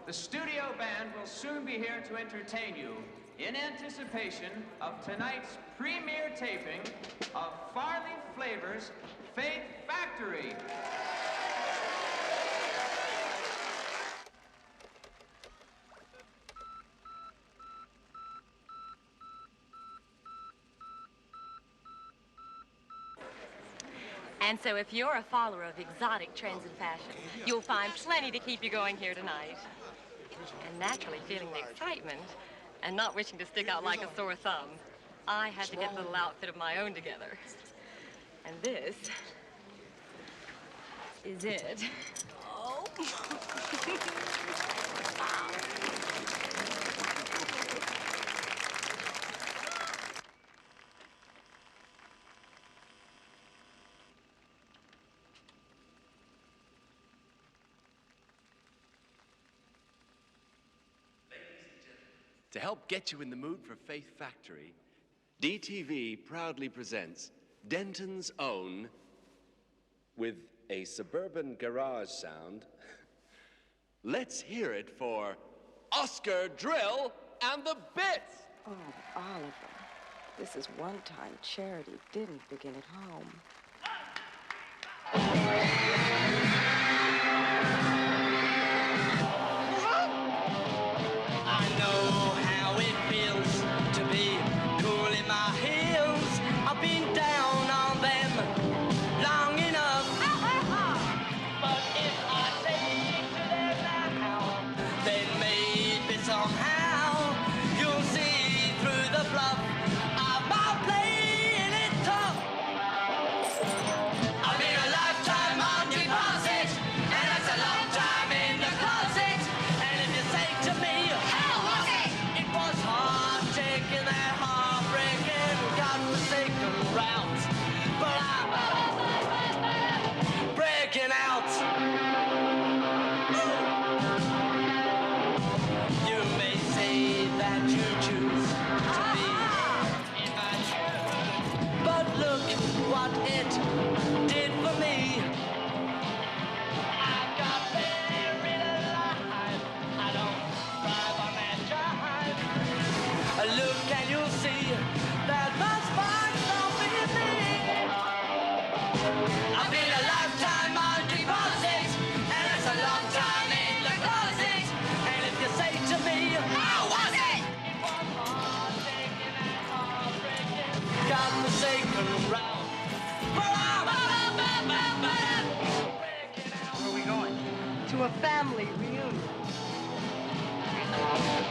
the studio band will soon be here to entertain you in anticipation of tonight's premiere taping of Farley Flavors' Faith Factory. And so if you're a follower of exotic trends and fashion, you'll find plenty to keep you going here tonight. And naturally feeling the excitement and not wishing to stick out like a sore thumb, I had to get a little outfit of my own together. And this is it. Oh. To help get you in the mood for Faith Factory, DTV proudly presents Denton's own, with a suburban garage sound. Let's hear it for Oscar Drill and the Bits! Oh, Oliver, this is one time charity didn't begin at home. I know how it feels to be cool in my heels. I've been down on them long enough. But if I say to them now, then maybe somehow you'll see through the bluff. I'm not playing it tough. I've been a lifetime on deposit, and that's a long time in the closet. And if you say to me, how was it? It was hard taking that heartbreaking, godforsaken route. But I'm breaking out. You may say that you choose to be in my shoes, but look what it did for me. I've got very alive. I don't drive on that drive. Look and you'll see that my sparks don't be me. I've been a lifetime on deposit, and it's a long time in the closet. And if you say to me, how was it? It was hard taking that heartbreaking, godforsaken route. But Where are we going? To a family reunion.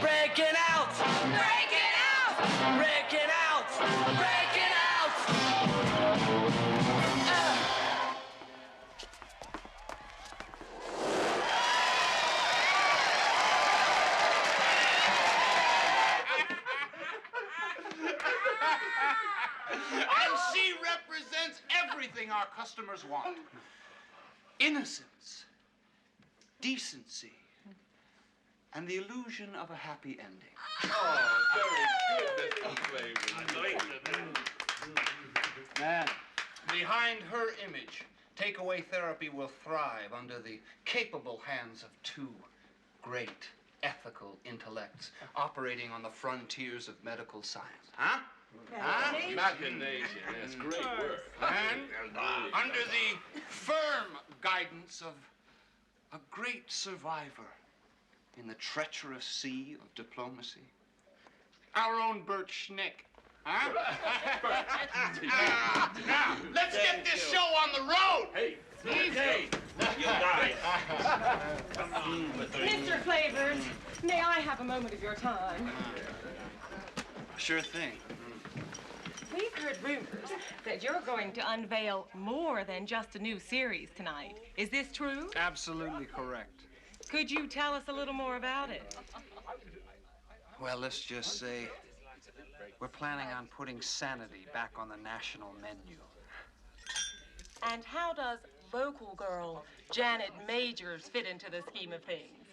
breaking out, breaking out, breaking out, breaking out. And she represents everything our customers want. Innocence, decency, and the illusion of a happy ending. Oh, very good, Mr. Flavors. Man, behind her image, takeaway therapy will thrive under the capable hands of two great ethical intellects operating on the frontiers of medical science. Huh? Huh? Machination, that's great work. And under the firm guidance of a great survivor in the treacherous sea of diplomacy, our own Bert Schnick. Huh? Now, let's get this show on the road. Hey, hey, you guys. Come on, Mr. Flavors, may I have a moment of your time? Sure thing. We've heard rumors that you're going to unveil more than just a new series tonight. Is this true? Absolutely correct. Could you tell us a little more about it? Well, let's just say we're planning on putting sanity back on the national menu. And how does local girl Janet Majors fit into the scheme of things?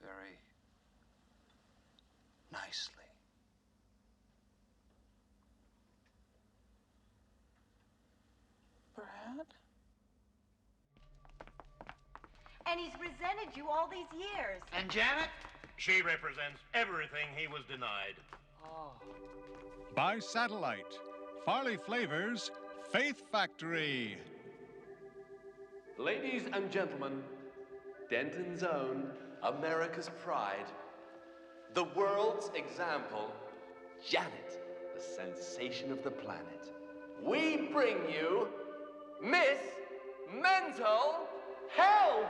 Very nicely. Brad? And he's resented you all these years. And Janet? She represents everything he was denied. By satellite, Farley Flavors, Faith Factory. Ladies and gentlemen, Denton's own, America's pride, the world's example, Janet, the sensation of the planet. We bring you Miss Mental Health!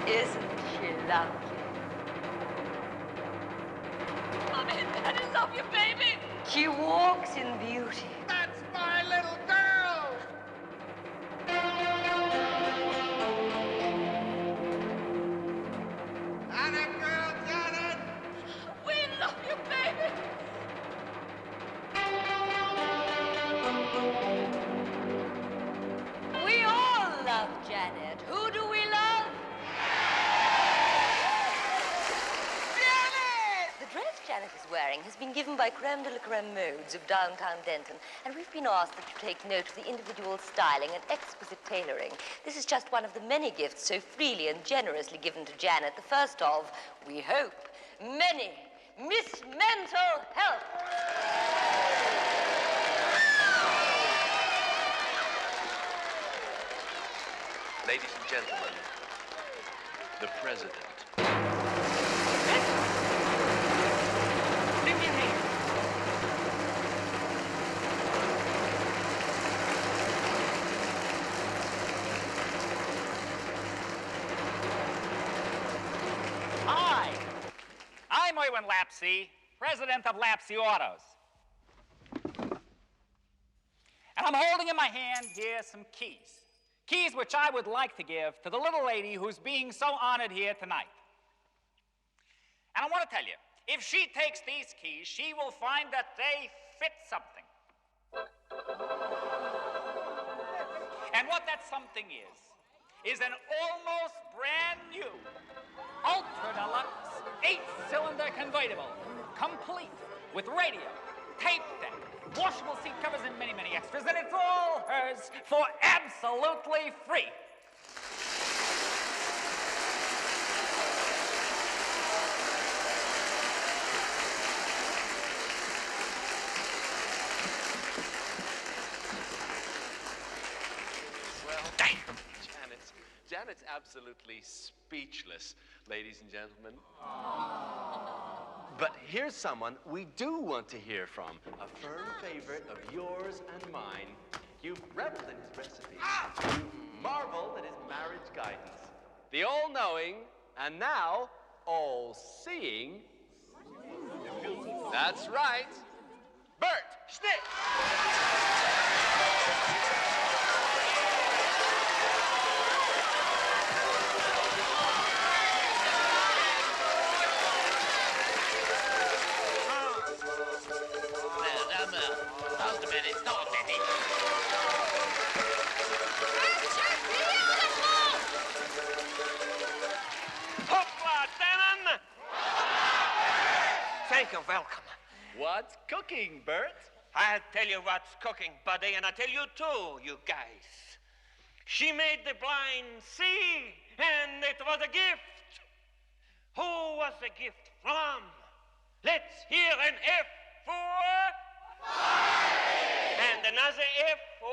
Isn't she lovely? Mommy, Daddy love you, baby. She walks in beauty. That's my little girl! Anna girl, Janet! We love you, baby. styling has been given by creme de la creme modes of downtown Denton, and we've been asked that you take note of the individual styling and exquisite tailoring. This is just one of the many gifts so freely and generously given to Janet, the first of, we hope, many. Miss Mental Health. Ladies and gentlemen, the president. Bring me your hand. Hi, I'm Erwin Lapsey, president of Lapsey Autos. And I'm holding in my hand here some keys. Keys which I would like to give to the little lady who's being so honored here tonight. And I want to tell you, if she takes these keys, she will find that they fit something. And what that something is an almost brand new, ultra deluxe, 8-cylinder convertible, complete with radio, tape deck, washable seat covers, and many, many extras, and it's all hers for absolutely free. Janet's absolutely speechless, ladies and gentlemen. But here's someone we do want to hear from, a firm favorite of yours and mine. You've reveled in his recipes. You marveled at his marriage guidance. The all-knowing, and now all-seeing. That's right, Bert Schnitt. Thank you, welcome. What's cooking, Bert? I'll tell you what's cooking, buddy, and I'll tell you too, you guys. She made the blind see, and it was a gift. Who was the gift from? Let's hear an F for... And another F for...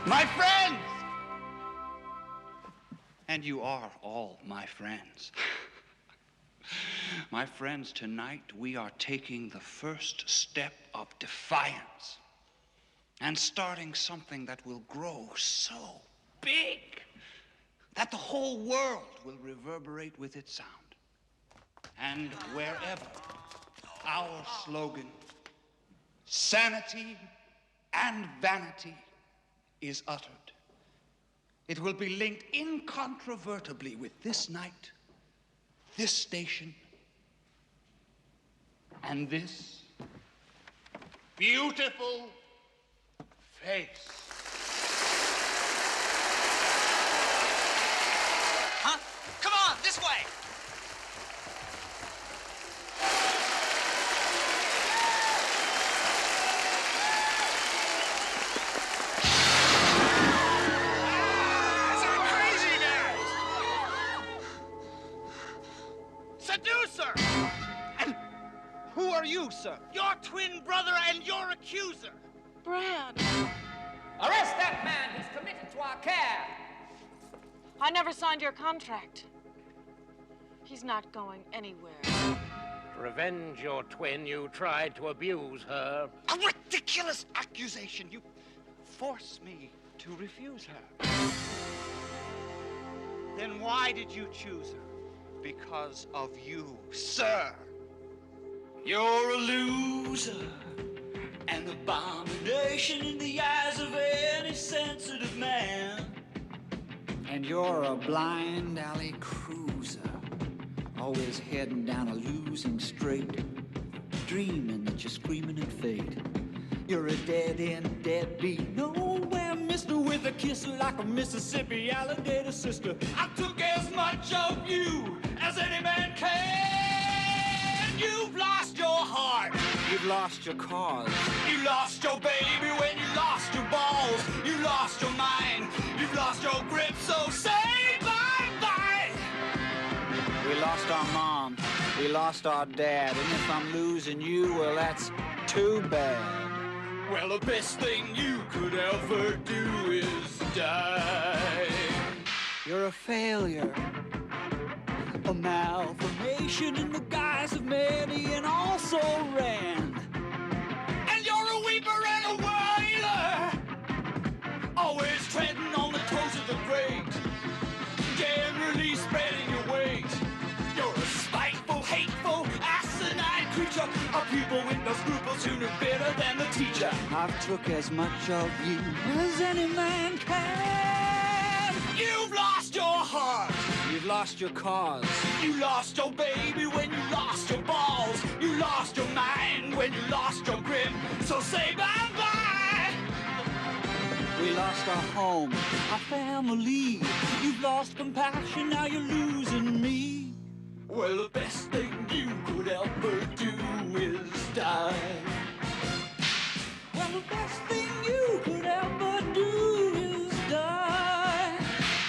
My friends! And you are all my friends. My friends, tonight we are taking the first step of defiance and starting something that will grow so big that the whole world will reverberate with its sound. And wherever our slogan, sanity and vanity, is uttered, it will be linked incontrovertibly with this night, this station, and this beautiful face. Huh? Come on, this way! Seducer! And who are you, sir? Your twin brother and your accuser. Brad. Arrest that man! He's committed to our care! I never signed your contract. He's not going anywhere. To revenge your twin, you tried to abuse her. A ridiculous accusation. You force me to refuse her. Then why did you choose her? Because of you, sir. You're a loser. an abomination in the eyes of any sensitive man. And you're a blind alley cruiser, always heading down a losing straight, dreaming that you're screaming at fate. You're a dead-end deadbeat, nowhere mister, with a kiss like a Mississippi alligator sister. I took as much of you as any man can. You've lost your heart. You've lost your cause. You lost your baby when you lost your balls. You lost your mind. You've lost your grip, so say bye-bye. We lost our mom. We lost our dad. And if I'm losing you, well, that's too bad. Well, the best thing you could ever do is die. You're a failure, a malformation in the guise of many and also ran. And you're a weeper and a wailer, always treading on the toes of the great, generally spreading your weight. You're a spiteful, hateful, asinine creature, a pupil with no scruples who knew better than the teacher. I've took as much of you as any man can. You've lost your heart. You've lost your cause. You lost your baby when you lost your balls. You lost your mind when you lost your grip. So say bye-bye. We lost our home, our family. You've lost compassion, now you're losing me. Well, the best thing you could ever do is die. Well, the best thing you could ever do is die.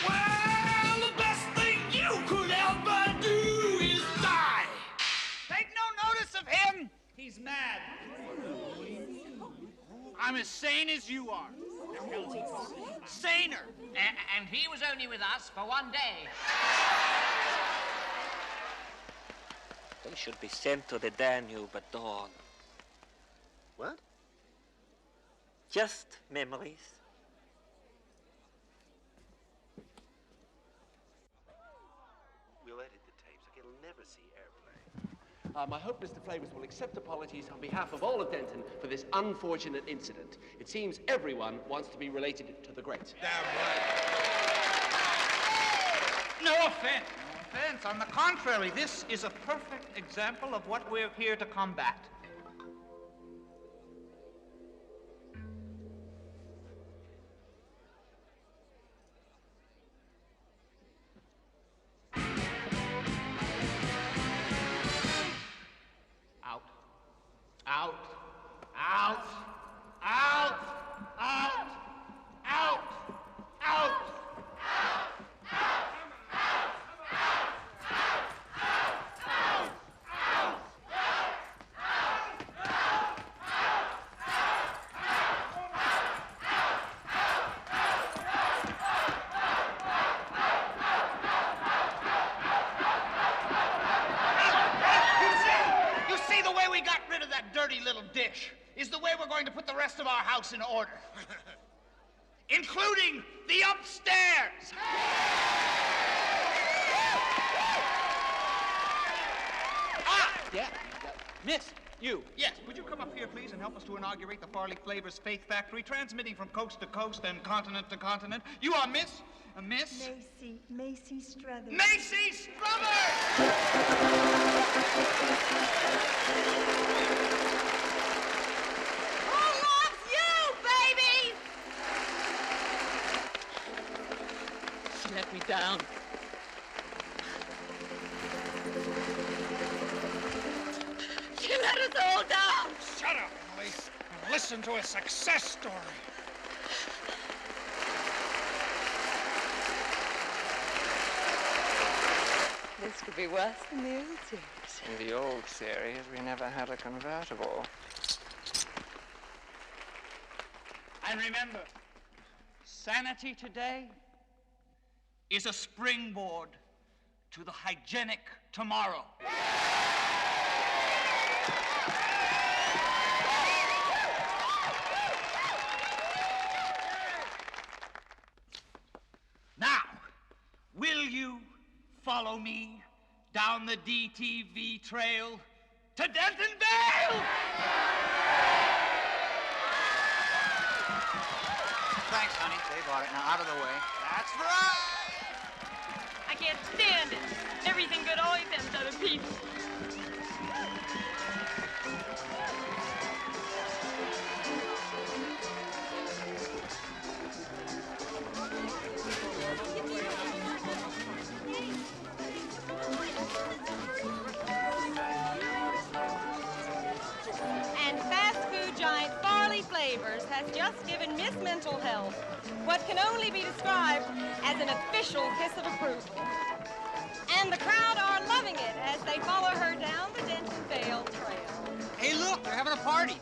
Well, the best thing you could ever do is die. Take no notice of him. He's mad. I'm as sane as you are. Saner. And he was only with us for one day. They should be sent to the Danube at dawn. What? Just memories. We'll edit the tapes, like it'll never see airplay. I hope Mr. Flavors will accept apologies on behalf of all of Denton for this unfortunate incident. It seems everyone wants to be related to the great. Damn right. No offense. No offense. On the contrary, this is a perfect example of what we're here to combat. Out. Out. Out. Out. Out. Out. Out. You see, the way we got rid of that dirty little dish is the way we're going to put the rest of our house in order. Including the upstairs. Yeah. Miss, you. Yes, would you come up here, please, and help us to inaugurate the Farley Flavors Faith Factory, transmitting from coast to coast and continent to continent. You are Miss Macy Struthers. Macy Struthers! Who loves you, baby? She let me down. She let us all down. Shut up, Emily, and listen to a success story. This could be worse than the old series. In the old series, we never had a convertible. And remember, sanity today is a springboard to the hygienic tomorrow. Now, will you follow me down the DTV trail to Denton Vale? Thanks, honey. They bought it. Now, out of the way. That's right. I can't stand it. Everything good always ends other people. And fast food giant Farley Flavors has just given Miss Mental Health what can only be described as an official kiss of approval. And the crowd are loving it as they follow her down the Denton Vale Trail. Hey, look, they're having a party.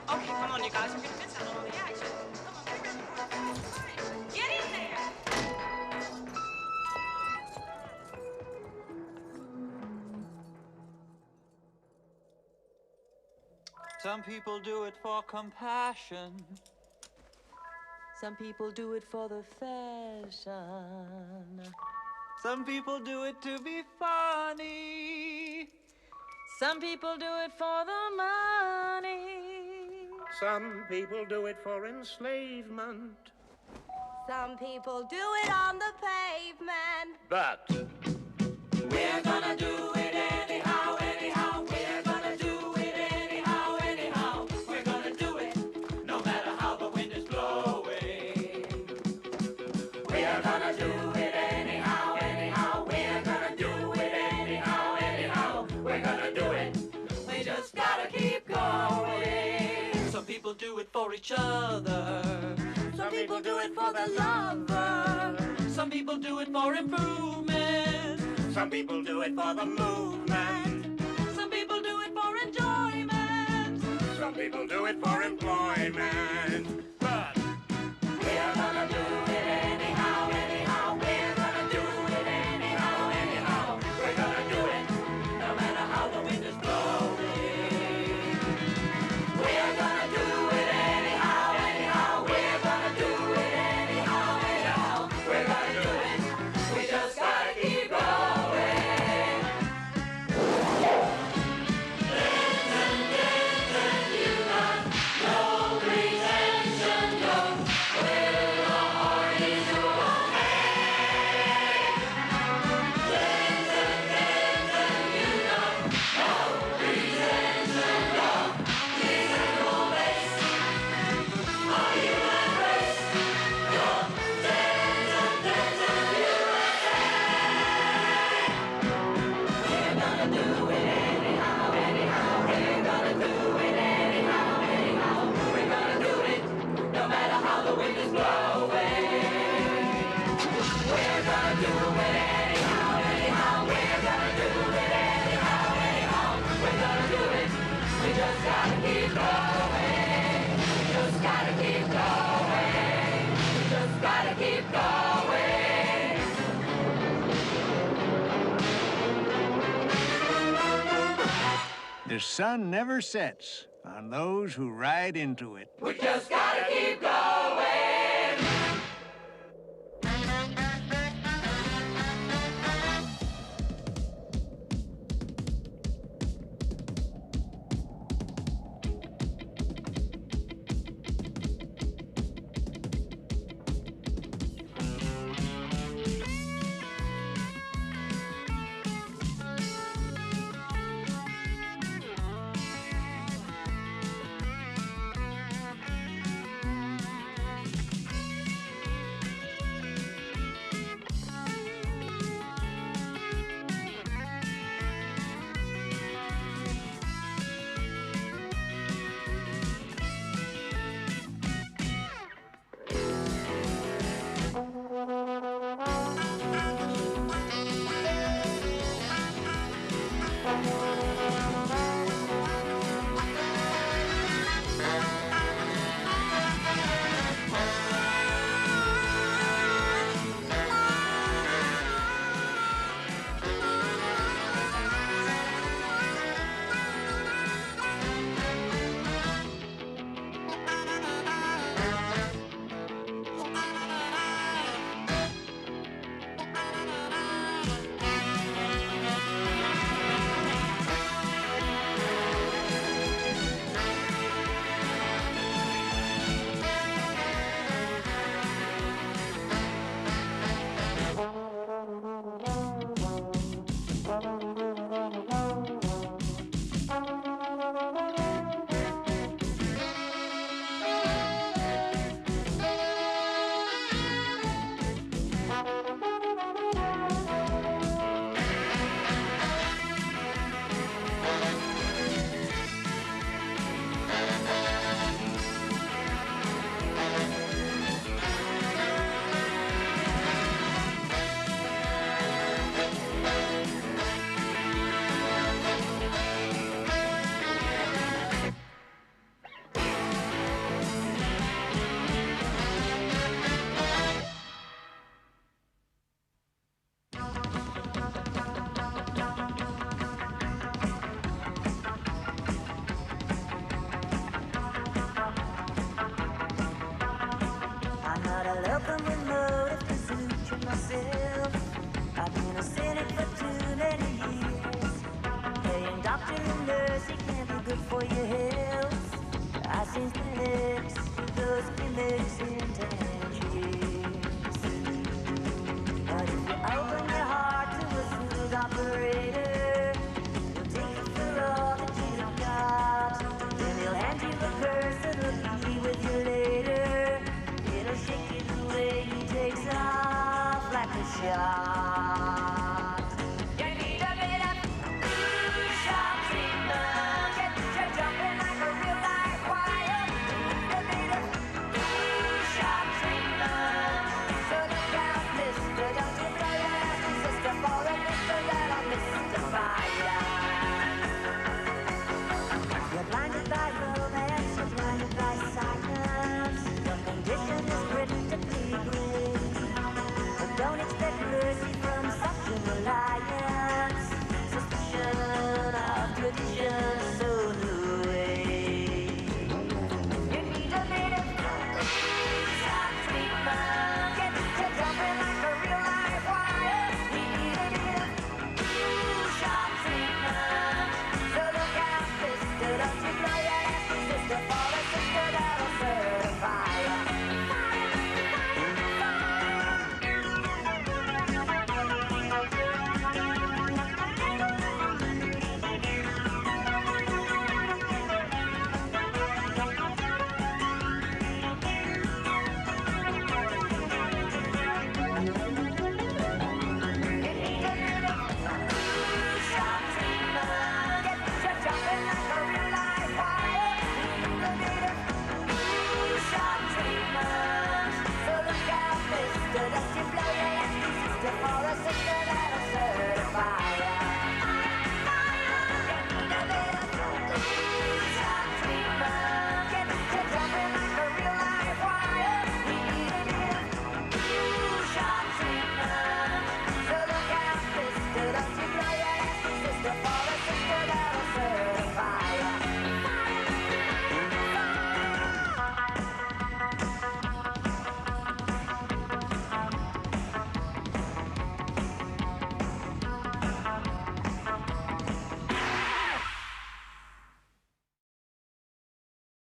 Okay, come on, you guys. We're gonna miss out on all the action. Come on, get in there. Some people do it for compassion. Some people do it for the fashion. Some people do it to be funny. Some people do it for the money. Some people do it for enslavement. Some people do it on the pavement. But we're gonna do it anyhow, anyhow. We're gonna do it anyhow, anyhow. We're gonna do it no matter how the wind is blowing. We're gonna do it anyhow, anyhow. We're gonna do it anyhow, anyhow. We're gonna do it. We just gotta keep going. Some people do it for each other. Some people do it for the lover. Some people do it for improvement. some people do it for the movement. Some people do it for enjoyment. Some people do it for employment. But we're gonna do it anyhow, anyhow. We're gonna do it anyhow, anyhow. We're gonna do it no matter how the wind is blowing. We're gonna do it anyhow, anyhow. We're gonna do it anyhow, anyhow. We're gonna do it. We just gotta keep going. The sun never sets on those who ride into it. We just gotta keep going.